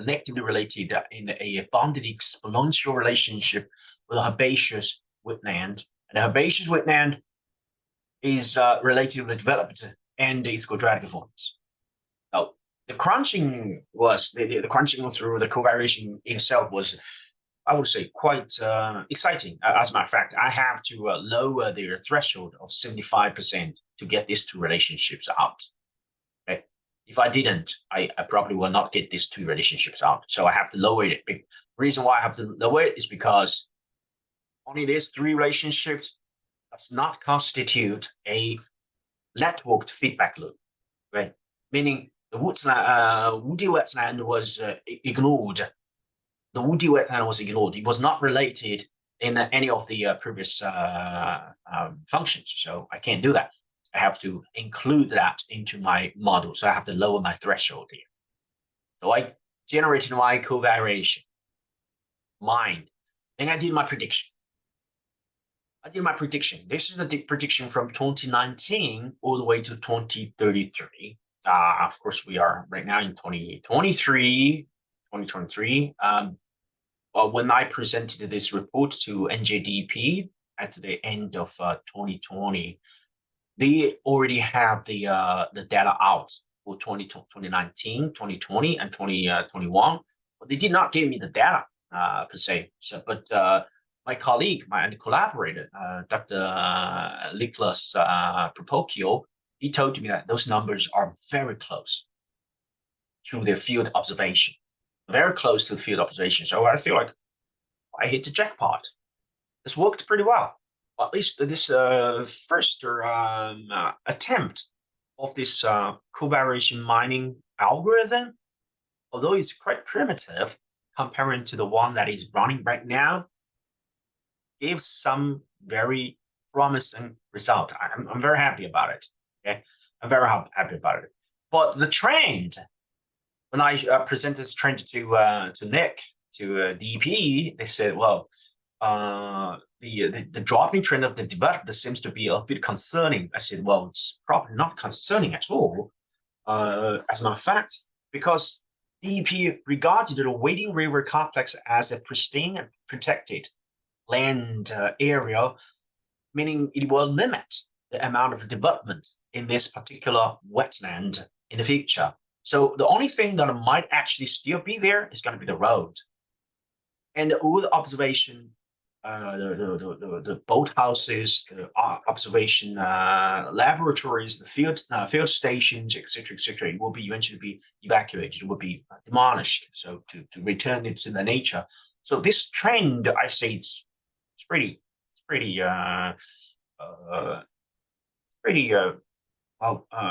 negatively related in a bounded exponential relationship with a herbaceous wetland. And the herbaceous wetland is relatively developed and its quadratic forms. So the crunching was the crunching through the covariation itself was, I would say, quite exciting. As a matter of fact, I have to lower the threshold of 75% to get these two relationships out. Okay, if I didn't, I probably will not get these two relationships out. So I have to lower it. The reason why I have to lower it is because only these 3 relationships does not constitute a networked feedback loop, right? Meaning the woody wetland was ignored. The woody wetland was ignored. It was not related in any of the previous functions. So I can't do that. I have to include that into my model. So I have to lower my threshold here. So I generated my covariation, mined, and I did my prediction. This is the prediction from 2019 all the way to 2033. Of course, we are right now in 2023. When I presented this report to NJDP at the end of 2020, they already have the data out for 2019, 2020, and 2021. But they did not give me the data per se. So, but my colleague, my collaborator, Dr. Nicholas Propocchio, he told me that those numbers are very close to the field observation, very close to the field observation. So I feel like I hit the jackpot. This worked pretty well. At least this first attempt of this covariation mining algorithm, although it's quite primitive comparing to the one that is running right now, gave some very promising result. I'm very happy about it. Okay, I'm very happy about it. But the trend, when I presented this trend to Nick, to DP, they said, well, the dropping trend of the developer seems to be a bit concerning. I said, well, it's probably not concerning at all. As a matter of fact, because DEP regarded the Wading River complex as a pristine and protected land area, meaning it will limit the amount of development in this particular wetland in the future. So the only thing that might actually still be there is going to be the road. And all the observation, the boathouses, the observation laboratories, the field stations, etc., it will be eventually be evacuated. It will be demolished. So to return it to the nature. So this trend, I say, it's pretty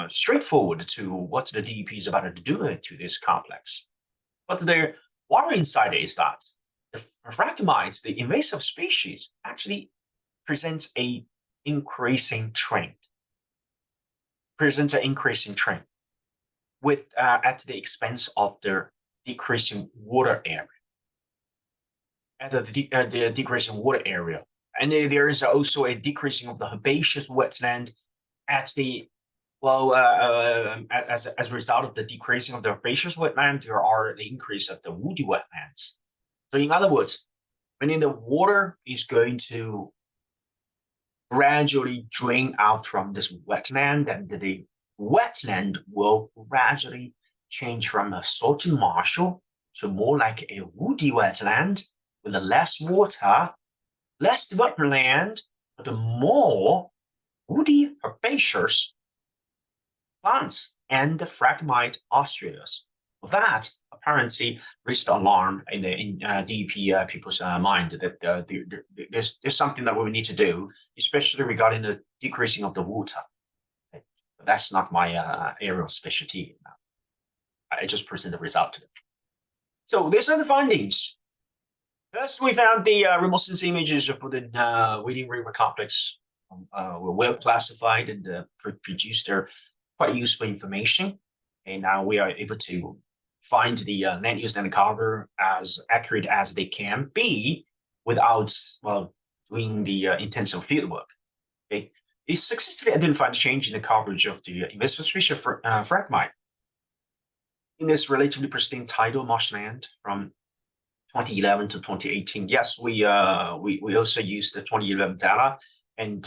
straightforward to what the DEP is about to do to this complex. But the worrying side is that the phragmites, the invasive species, actually presents a increasing trend. With at the expense of the decreasing water area. The decreasing water area, and there is also a decreasing of the herbaceous wetland at the as a result of the decreasing of the herbaceous wetland, there are the increase of the woody wetlands. So in other words, meaning the water is going to gradually drain out from this wetland, and the wetland will gradually change from a salty marshal to more like a woody wetland with less water, less developed land, but more woody herbaceous plants and Phragmite australis. That apparently raised alarm in DEP people's mind that there's something that we need to do, especially regarding the decreasing of the water. Okay. But that's not my area of specialty. I just present the result to them. So these are the findings. First, we found the remote sensing images for the Wading River complex were well classified and produced their quite useful information. And now we are able to find the land use and cover as accurate as they can be without, well, doing the intensive field work. Okay. They successfully identified change in the coverage of the invasive species of Phragmite in this relatively pristine tidal marshland from 2011 to 2018. Yes, we also used the 2011 data and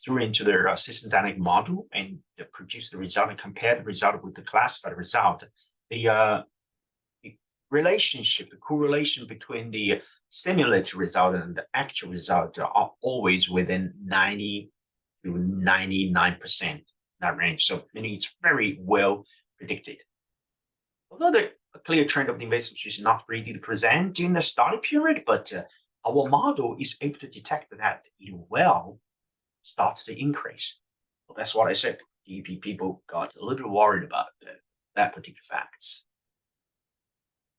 threw into their system dynamic model and produced the result and compared the result with the classified result. The relationship, the correlation between the simulated result and the actual result are always within 90 to 99% that range. So meaning it's very well predicted. Although the clear trend of the invasive species is not ready to present during the study period, but our model is able to detect that it will start to increase. Well, that's what I said. DEP people got a little bit worried about that particular facts.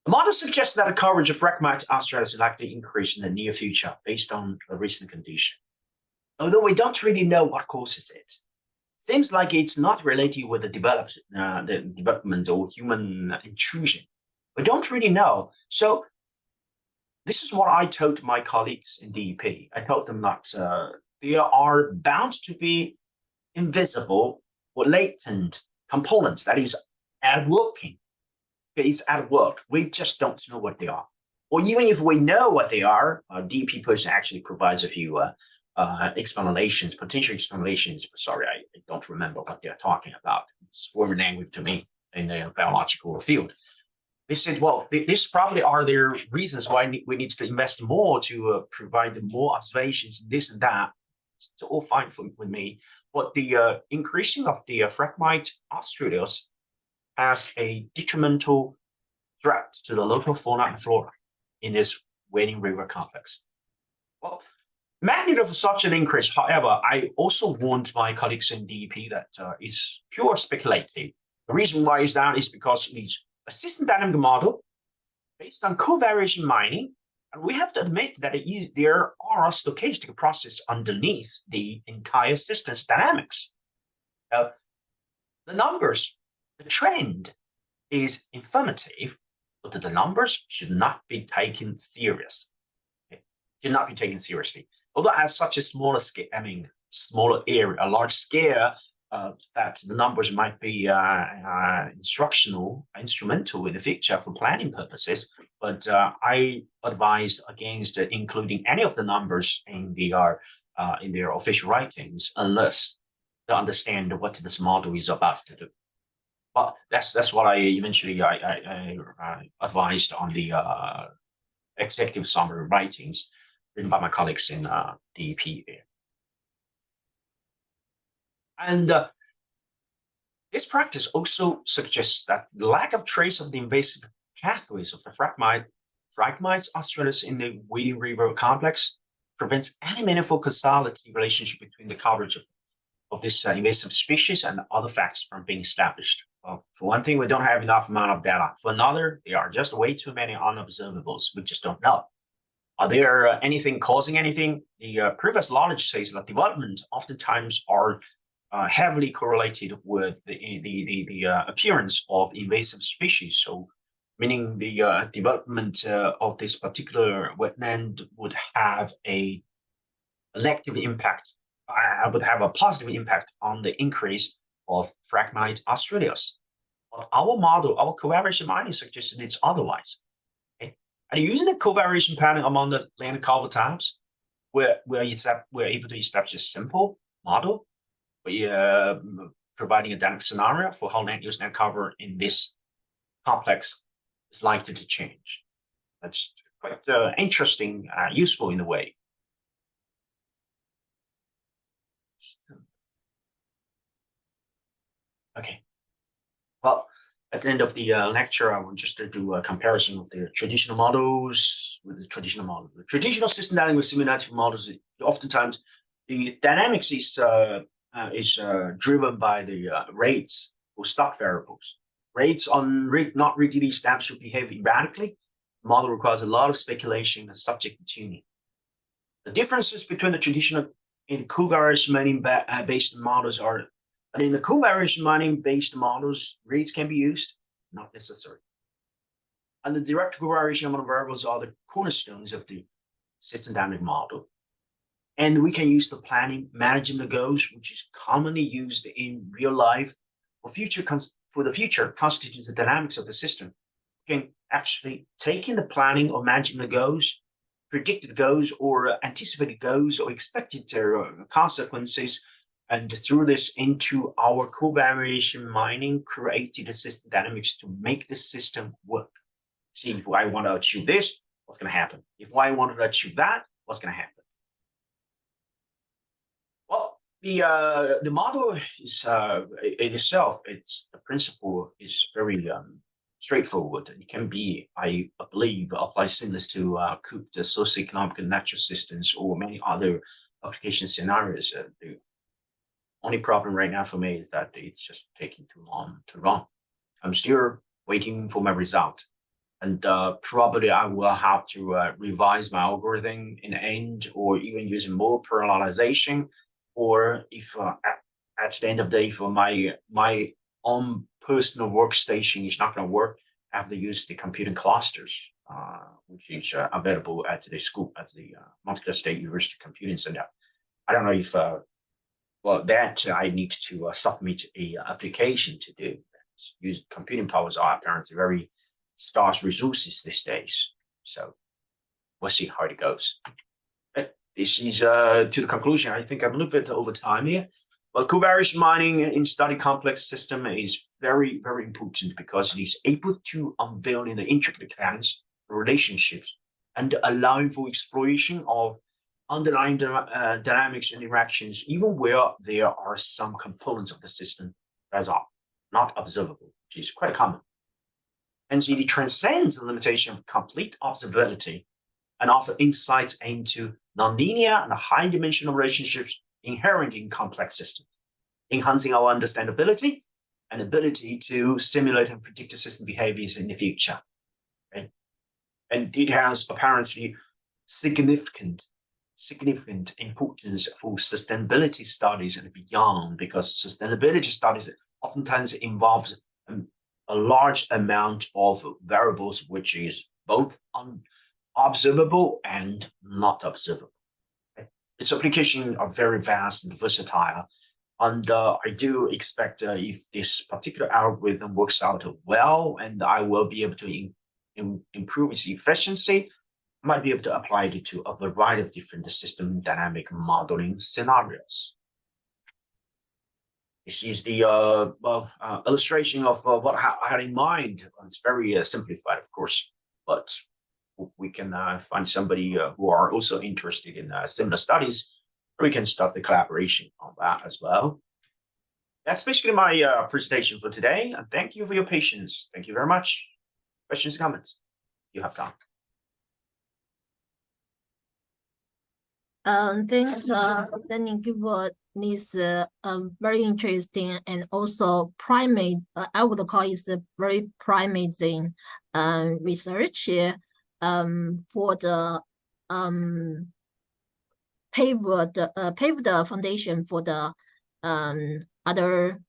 The model suggests that the coverage of Phragmite australis is likely to increase in the near future based on the recent condition. Although we don't really know what causes it. Seems like it's not related with the development or human intrusion. We don't really know. So this is what I told my colleagues in DEP. I told them that there are bound to be invisible or latent components that is at working. It's at work. We just don't know what they are. Or even if we know what they are, a DEP person actually provides a few explanations, potential explanations. Sorry, I don't remember what they're talking about. It's foreign language to me in the biological field. They said, well, this probably are their reasons why we need to invest more to provide more observations, this and that. It's all fine with me. But the increasing of the Phragmite australis has a detrimental threat to the local fauna and flora in this Wading River complex. Well, magnitude of such an increase, however, I also warned my colleagues in DEP that it's pure speculative. The reason why is that is because it's a system dynamic model based on covariation mining, and we have to admit that there are stochastic processes underneath the entire system's dynamics. The numbers, the trend is informative, but the numbers should not be taken seriously. Okay? Should not be taken seriously. Although as such a smaller scale, smaller area, a large scale, that the numbers might be instrumental in the future for planning purposes, but I advise against including any of the numbers in their official writings unless they understand what this model is about to do. But that's what I eventually advised on the executive summary writings written by my colleagues in DEP. And this practice also suggests that the lack of trace of the invasive pathways of the Phragmites australis in the Wading River complex prevents any meaningful causality relationship between the coverage of this invasive species and other facts from being established. Well, for one thing, we don't have enough amount of data. For another, there are just way too many unobservables. We just don't know. Are there anything causing anything? The previous knowledge says that development oftentimes are heavily correlated with the appearance of invasive species. So, meaning the development of this particular wetland would have a negative impact. Would have a positive impact on the increase of Phragmite australis. But our model, our covariation mining suggests it's otherwise. Okay? And using the covariation pattern among the land cover types, we're able to establish a simple model. We're providing a dynamic scenario for how land use land cover in this complex is likely to change. That's quite interesting, useful in a way. Okay. Well, at the end of the lecture, I want just to do a comparison of the traditional models with the traditional model. The traditional system dynamics simulative models, oftentimes the dynamics is driven by the rates or stock variables. Rates on not rigidly established should behave erratically. The model requires a lot of speculation and subject tuning. The differences between the traditional and covariance mining based models are, and in the covariance mining based models, rates can be used, not necessary. And the direct covariation among variables are the cornerstones of the system dynamic model. And we can use the planning management goals, which is commonly used in real life for the future constitutes the dynamics of the system. We can actually take in the planning or management goals, predicted goals or anticipated goals or expected consequences, and through this into our covariation mining, created the system dynamics to make the system work. See, if I want to achieve this, what's going to happen? If I want to achieve that, what's going to happen? Well, the model is it itself. It's the principle is very straightforward. It can be, I believe, applied similar to the socioeconomic and natural systems or many other application scenarios. The only problem right now for me is that it's just taking too long to run. I'm still waiting for my result. And probably I will have to revise my algorithm in the end, or even using more parallelization, or if at the end of the day, for my own personal workstation is not going to work, I have to use the computing clusters, which is available at the school, at the Montclair State University Computing Center. I don't know if well, that I need to submit a application to do. Use computing powers are apparently very scarce resources these days. So we'll see how it goes. But this is to the conclusion. I think I'm a little bit over time here. Well, covariance mining in study complex system is very, very important because it is able to unveil in the intricate mechanics, relationships, and allowing for exploration of underlying dynamics and interactions, even where there are some components of the system that are not observable, which is quite common. And so it transcends the limitation of complete observability and offers insights into nonlinear and high-dimensional relationships inherent in complex systems, enhancing our understandability and ability to simulate and predict the system behaviors in the future. Okay? And it has apparently significant importance for sustainability studies and beyond, because sustainability studies oftentimes involves a large amount of variables, which is both observable and not observable. Okay? Its applications are very vast and versatile. And I do expect if this particular algorithm works out well, and I will be able to improve its efficiency, I might be able to apply it to a variety of different system dynamic modeling scenarios. This is the illustration of what I had in mind. It's very simplified, of course, but we can find somebody who are also interested in similar studies. We can start the collaboration on that as well. That's basically my presentation for today. And thank you for your patience. Thank you very much. Questions, comments? You have time. Thank Danlin give this very interesting and also primate. I would call it a very promising research for the paved the foundation for the other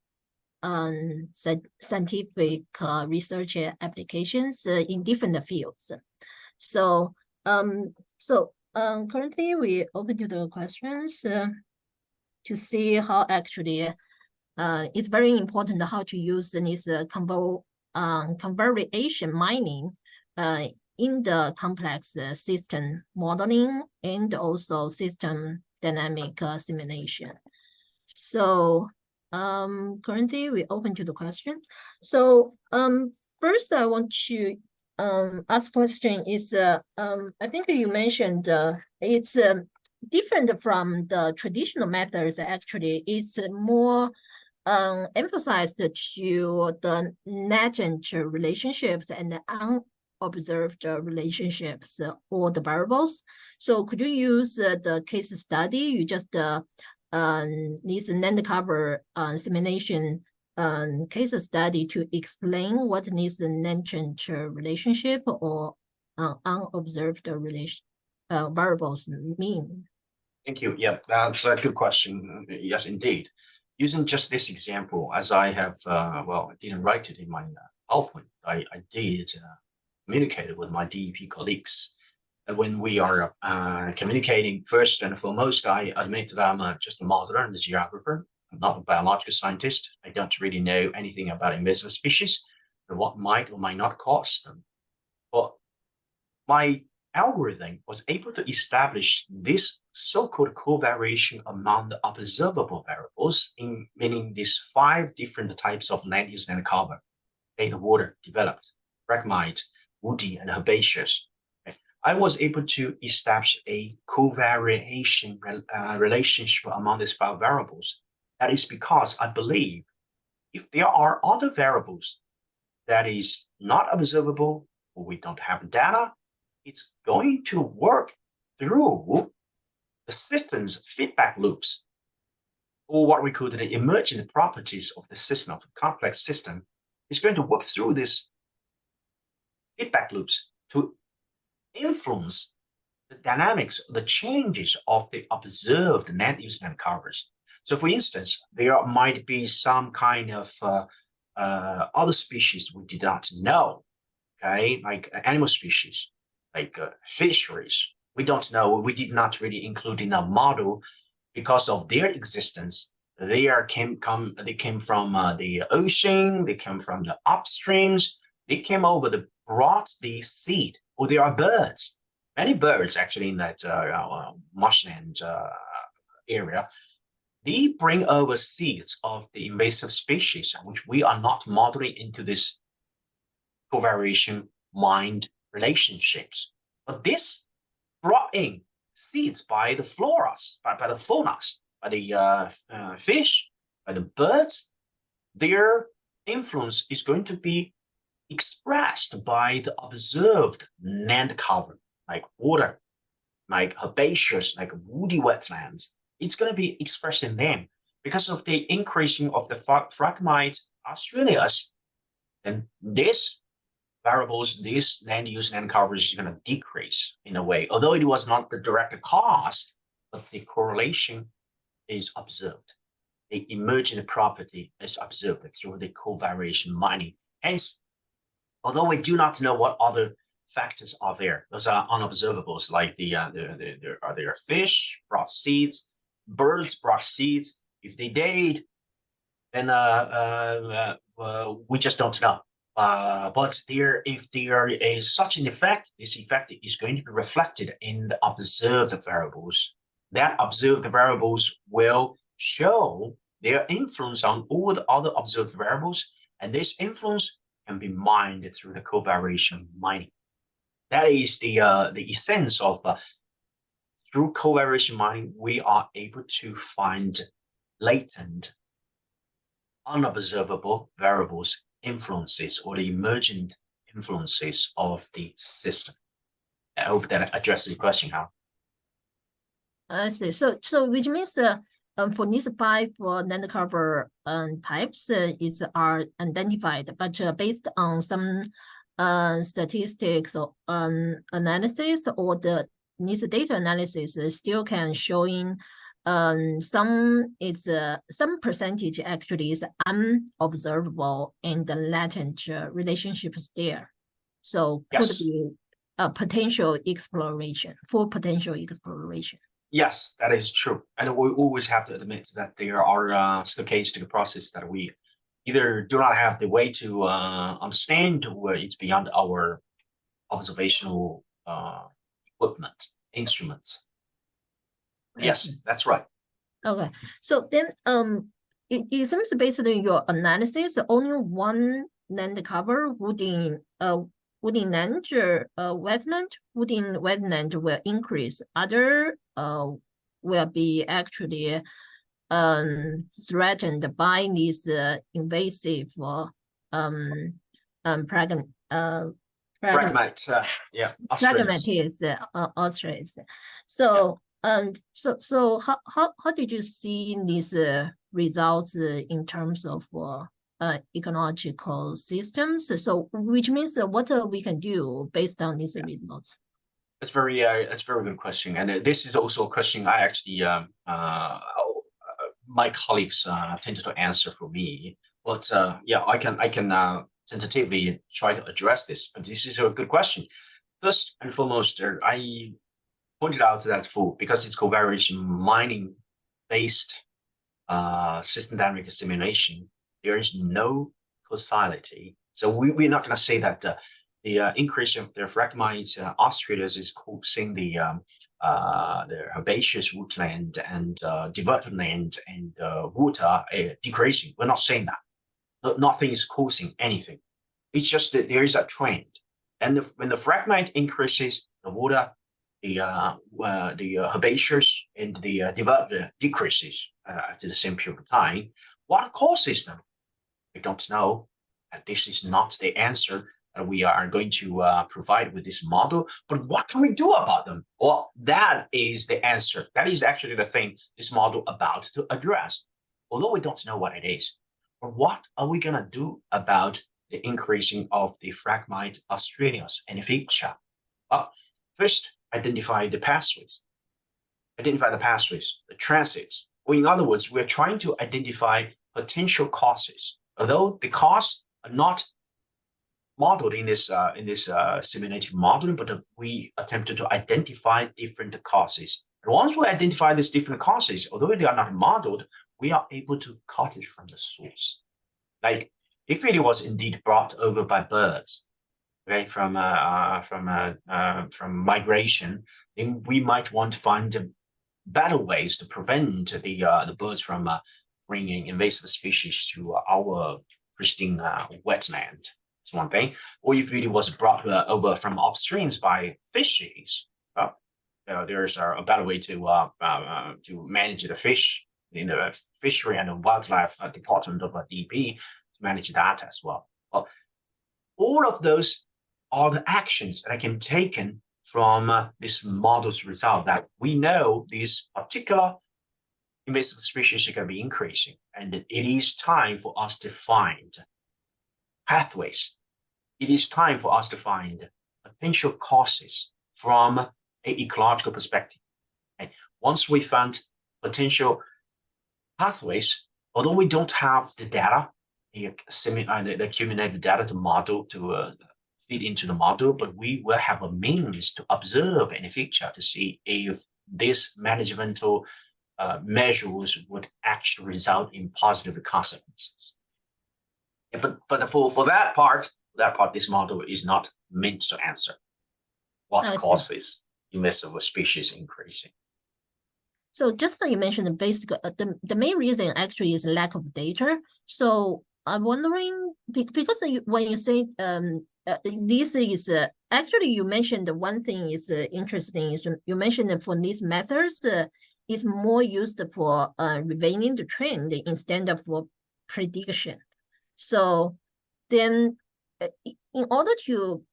scientific research applications in different fields. So currently we open to the questions to see how actually it's very important how to use this covariation mining in the complex system modeling and also system dynamic simulation. So currently we open to the question. So first I want to ask question is I think you mentioned it's different from the traditional methods. Actually, it's more emphasized to the latent relationships and the unobserved relationships or the variables. So could you use the case study? You just this land cover simulation case study to explain what this latent relationship or unobserved variables mean. Thank you. Yeah, that's a good question. Yes, indeed. Using just this example, as I have, well, I didn't write it in my PowerPoint. I did communicate with my DEP colleagues. And when we are communicating, first and foremost, I admit that I'm just a modeler and a geographer. I'm not a biological scientist. I don't really know anything about invasive species and what might or might not cause them. But my algorithm was able to establish this so-called covariation among the observable variables, meaning these 5 different types of land use and cover: the water, developed, fragmite, woody, and herbaceous. I was able to establish a covariation relationship among these 5 variables. That is because I believe if there are other variables that is not observable or we don't have data, it's going to work through the system's feedback loops, or what we call the emergent properties of the system, of the complex system. It's going to work through these feedback loops to influence the dynamics, the changes of the observed land use land covers. So for instance, there might be some kind of other species we did not know, okay, like animal species, like fisheries. We don't know, we did not really include in our model because of their existence. They came from the ocean, they came from the upstreams, they came over, they brought the seed, or there are birds, many birds actually in that marshland area. They bring over seeds of the invasive species, which we are not modeling into this covariation mind relationships. But this brought in seeds by the floras, by the faunas, by the fish, by the birds. Their influence is going to be expressed by the observed land cover, like water, like herbaceous, like woody wetlands. It's going to be expressed in them because of the increasing of the fragmite australias. And this variables, this land use land coverage is going to decrease in a way, although it was not the direct cause, but the correlation is observed. The emergent property is observed through the covariation mining. Hence, although we do not know what other factors are there, those are unobservables, like there fish brought seeds, birds brought seeds. If they did, then we just don't know. But if there is such an effect, this effect is going to be reflected in the observed variables. That observed variables will show their influence on all the other observed variables, and this influence can be mined through the covariation mining. That is the essence of through covariation mining, we are able to find latent, unobservable variables influences or the emergent influences of the system. I hope that addresses the question, Hao. I see. So which means for these 5 land cover types are identified, but based on some statistics or analysis, or this data analysis still can showing some percentage actually is unobservable and the latent relationships there. So could be a potential exploration. Yes, that is true. And we always have to admit that there are stochastic processes that we either do not have the way to understand, or it's beyond our observational equipment, instruments. Yes, that's right. Okay, so then it seems based on your analysis, only one land cover within land wetland will increase. Other will be actually threatened by these invasive Australians. ostriches. So so how did you see these results in terms of ecological systems? So which means what we can do based on these results? It's very good question, and this is also a question I actually my colleagues tended to answer for me. But yeah, I can tentatively try to address this. But this is a good question. First and foremost, I pointed out that because it's covariation mining based systematic assimilation, there is no causality. So we're not going to say that the increase of the fragmite ostriches is causing the herbaceous woodland and developed land and water decreasing. We're not saying that. Nothing is causing anything. It's just that there is a trend. And when the fragmite increases, the water, the herbaceous and the developed decreases after the same period of time. What causes them? We don't know. And this is not the answer that we are going to provide with this model. But what can we do about them? Well, that is the answer. That is actually the thing this model about to address. Although we don't know what it is. But what are we going to do about the increasing of the fragmite Australians and feature? Well, first, identify the pathways. Identify the pathways, the transits. Or in other words, we're trying to identify potential causes. Although the causes are not modeled in this simulative modeling, but we attempted to identify different causes. And once we identify these different causes, although they are not modeled, we are able to cut it from the source. Like if it was indeed brought over by birds, okay, from migration, then we might want to find better ways to prevent the birds from bringing invasive species to our pristine wetland. That's one thing. Or if it was brought over from upstreams by fishes, there's a better way to manage the fish in the fishery and wildlife department of DP to manage that as well. Well, all of those are the actions that can be taken from this model's result that we know these particular invasive species are going to be increasing, and it is time for us to find pathways. It is time for us to find potential causes from an ecological perspective. And once we found potential pathways, although we don't have the data, the accumulated data to model to feed into the model, but we will have a means to observe in the future to see if these managemental measures would actually result in positive consequences. Yeah, but for that part, this model is not meant to answer what causes invasive species increasing. So just like you mentioned, the main reason actually is lack of data. So I'm wondering, because when you say this is actually, you mentioned one thing is interesting is you mentioned that for these methods is more used for revealing the trend instead of for prediction. So then in order to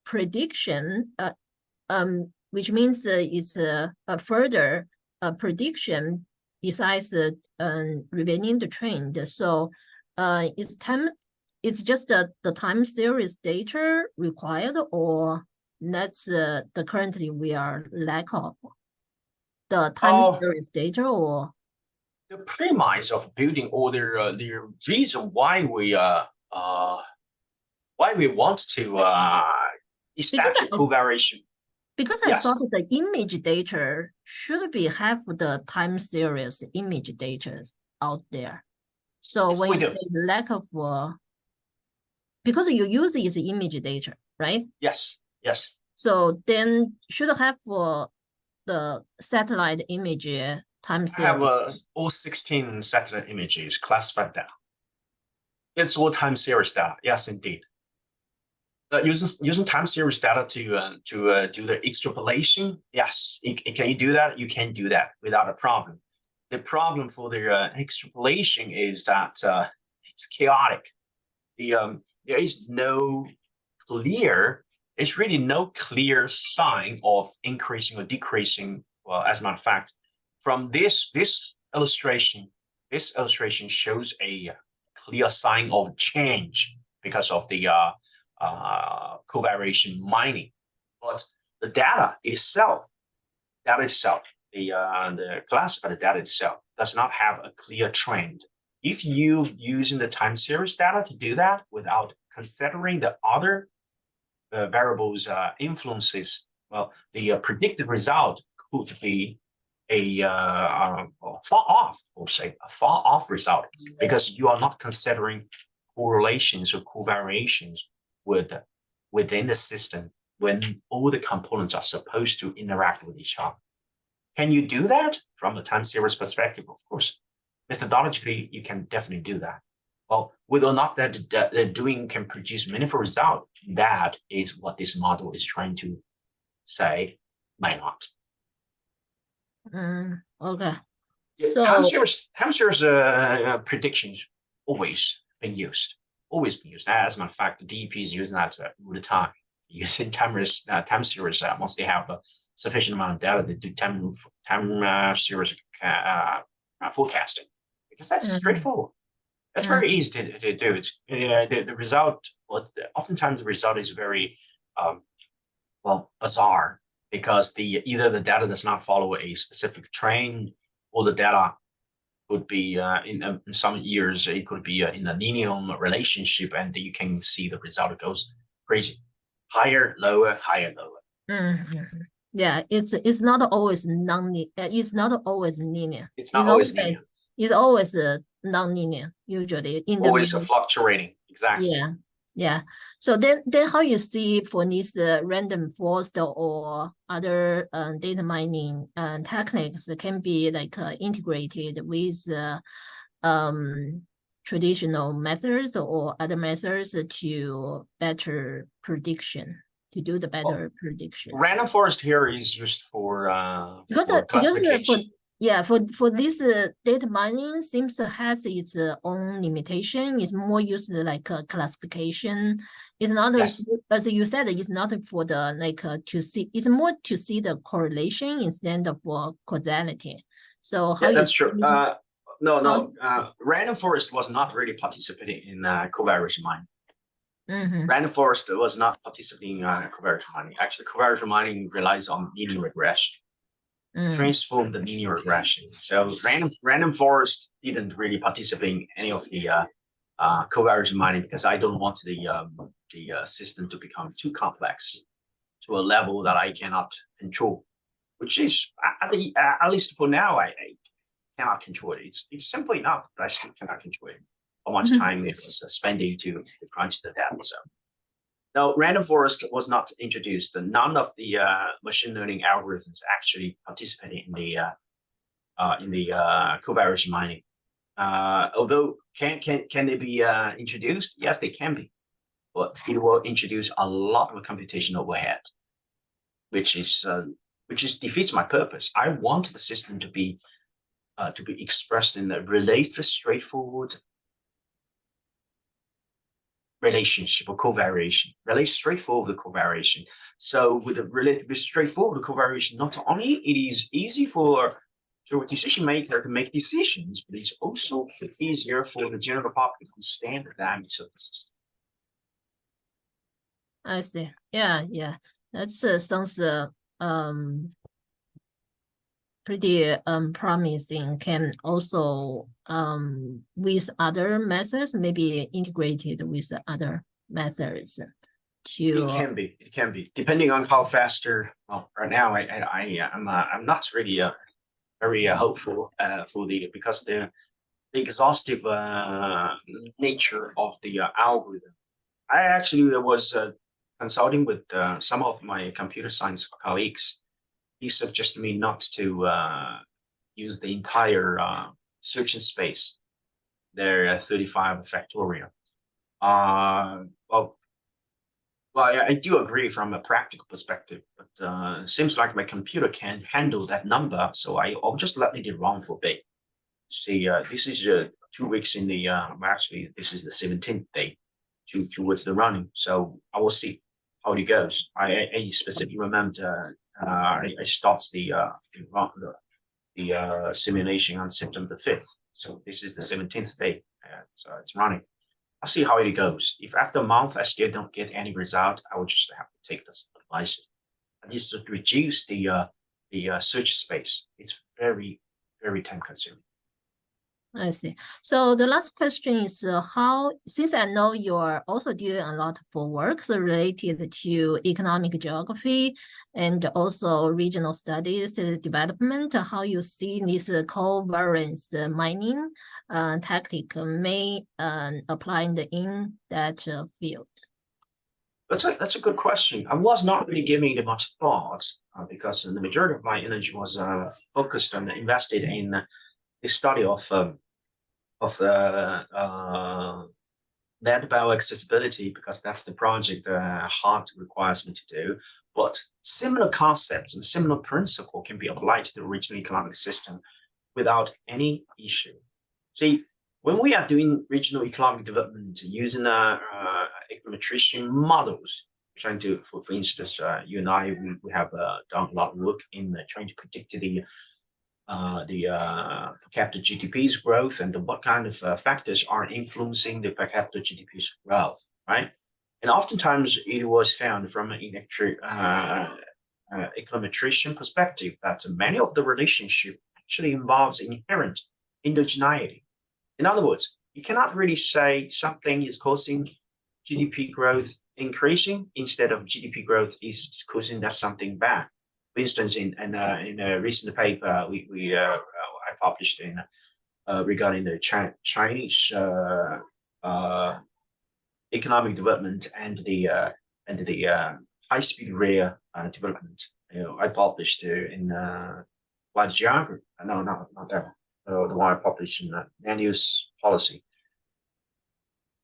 prediction, which means it's a further prediction besides revealing the trend. So it's just the time series data required, or that's the currently we are lack of the time series data, or the premise of building or the reason why we want to establish covariation. Because I thought the image data should have the time series image data out there. So yes, when you say lack of, because you use is image data, right? Yes, yes. So then should have the satellite image time series. I have all 16 satellite images classified down. It's all time series data. Yes, indeed. Using time series data to do the extrapolation, yes. Can you do that? You can do that without a problem. the problem for the extrapolation is that it's chaotic. There is no there's really no clear sign of increasing or decreasing. Well, as a matter of fact, from this illustration shows a clear sign of change because of the covariation mining. But the data itself, the classified data itself does not have a clear trend. If you using the time series data to do that without considering the other variables influences, well, the predicted result could be a far off, or say a far off result, because you are not considering correlations or covariations within the system when all the components are supposed to interact with each other. Can you do that from a time series perspective? Of course, methodologically, you can definitely do that. Well, whether or not that doing can produce meaningful result, that is what this model is trying to say, might not. Okay. So, time series predictions always been used. As a matter of fact, the DEP is using that all the time. Using time series, once they have a sufficient amount of data, they do time series forecasting, because that's straightforward. That's very easy to do. It's the result. Oftentimes the result is very bizarre, because either the data does not follow a specific trend, or the data could be in some years it could be in a linear relationship, and you can see the result goes crazy, higher, lower, higher, lower. Yeah, it's not always non-linear. It's not always linear. It's not always linear. It's always non-linear, usually in the always fluctuating. Exactly. Yeah. So then how you see for this random forest or other data mining techniques can be like integrated with traditional methods or other methods to better prediction, to do the better prediction. Random forest here is used for classification. For this data mining seems to has its own limitation. It's more used like a classification. It's not as you said, it's not for the to see. It's more to see the correlation instead of causality. So how that's true. Random forest was not really participating in covariation mining. Random forest was not participating in covariation mining. Actually, covariation mining relies on linear regression. Transform the linear regression. So random forest didn't really participate in any of the covariation mining, because I don't want the system to become too complex to a level that I cannot control, which is at least for now I cannot control it. It's simply enough, but I cannot control it. How much time it was spending to crunch the data. So no, random forest was not introduced. None of the machine learning algorithms actually participated in the covariation mining. Although can they be introduced? Yes, they can be, but it will introduce a lot of computational overhead, which defeats my purpose. I want the system to be expressed in a related, straightforward relationship or covariation, straightforward covariation. So with a relatively straightforward covariation, not only it is easy for a decision maker to make decisions, but it's also easier for the general public to understand the dynamics of the system. I see. Yeah. That sounds pretty promising. Can also with other methods, maybe integrated with other methods. It can be depending on how faster. Well, right now I'm not really very hopeful because the exhaustive nature of the algorithm. I actually was consulting with some of my computer science colleagues. He suggested me not to use the entire searching space, their 35 factorial. I do agree from a practical perspective, but seems like my computer can handle that number, so I'll just let it run for a bit. See, this is 2 weeks in the actually this is the 17th day towards the running. So I will see how it goes. I specifically remember I start the simulation on September 5th. So this is the 17th day. So it's running. I'll see how it goes. If after a month I still don't get any result, I will just have to take this advice. At least to reduce the search space. It's very, very time consuming. I see. So the last question is how, since I know you're also doing a lot of work related to economic geography and also regional studies development, how you see this covariance mining tactic may apply in that field? That's a good question. I was not really giving it much thought because the majority of my energy was focused on invested in the study of land bioaccessibility, because that's the project HART requires me to do. But similar concepts and similar principle can be applied to the regional economic system without any issue. See, when we are doing regional economic development using econometrician models, trying to, for instance, you and I, we have done a lot of work in trying to predict the per capita GDP's growth and what kind of factors are influencing the per capita GDP's growth, right? And oftentimes it was found from an econometrician perspective that many of the relationship actually involves inherent endogeneity. In other words, you cannot really say something is causing GDP growth increasing instead of GDP growth is causing that something bad. For instance, in a recent paper I published in regarding the Chinese economic development and the high-speed rail development. I published in Light Geography. No, not that one. The one I published in Land Use Policy.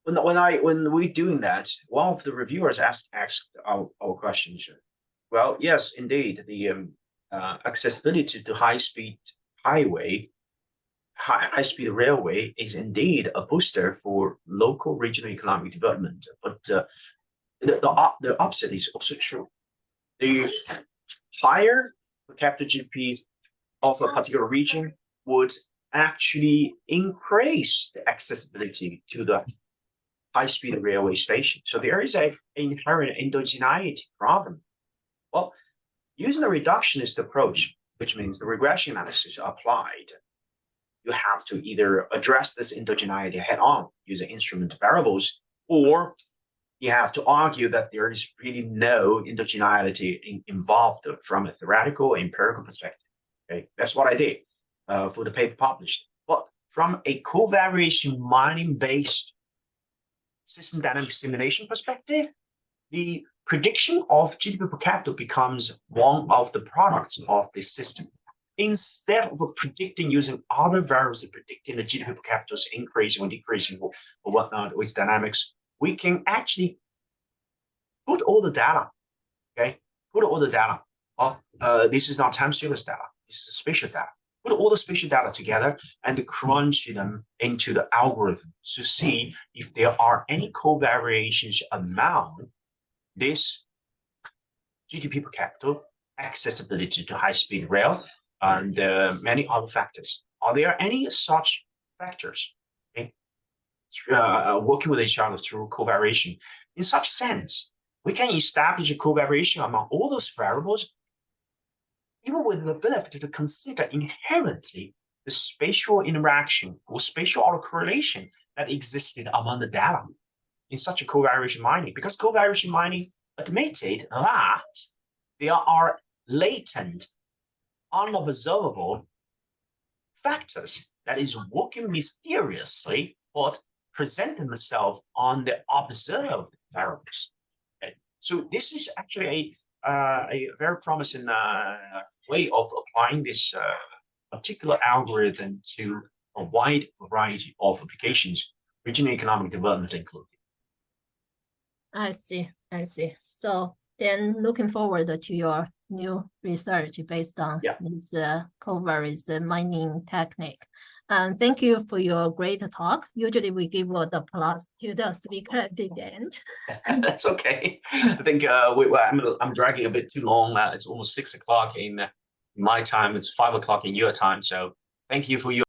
When we're doing that, one of the reviewers asked our questions. Well, yes, indeed, the accessibility to high-speed railway is indeed a booster for local regional economic development. But the opposite is also true. The higher per capita GDP of a particular region would actually increase the accessibility to the high-speed railway station. So there is an inherent endogeneity problem. Well, using a reductionist approach, which means the regression analysis applied, you have to either address this endogeneity head-on using instrument variables, or you have to argue that there is really no endogeneity involved from a theoretical empirical perspective. Okay, that's what I did for the paper published. But from a covariation mining-based system dynamic simulation perspective, the prediction of GDP per capita becomes one of the products of this system. Instead of predicting using other variables, predicting the GDP per capita's increasing or decreasing or whatnot with dynamics, we can actually put all the data, okay? Put all the data. This is not time series data. This is spatial data. Put all the spatial data together and crunch them into the algorithm to see if there are any covariations among this GDP per capita, accessibility to high-speed rail, and many other factors. Are there any such factors? Okay? Working with each other through covariation. In such sense, we can establish a covariation among all those variables, even with the benefit to consider inherently the spatial interaction or spatial autocorrelation that existed among the data in such a covariation mining, because covariation mining admitted that there are latent, unobservable factors that is working mysteriously but present themselves on the observed variables. Okay. So this is actually a very promising way of applying this particular algorithm to a wide variety of applications, regional economic development included. I see. So then looking forward to your new research based on this covariance mining technique. And thank you for your great talk. Usually we give the applause to the speaker at the end. That's okay. I think I'm dragging a bit too long. It's almost 6 o'clock in my time. It's 5 o'clock in your time. So thank you for your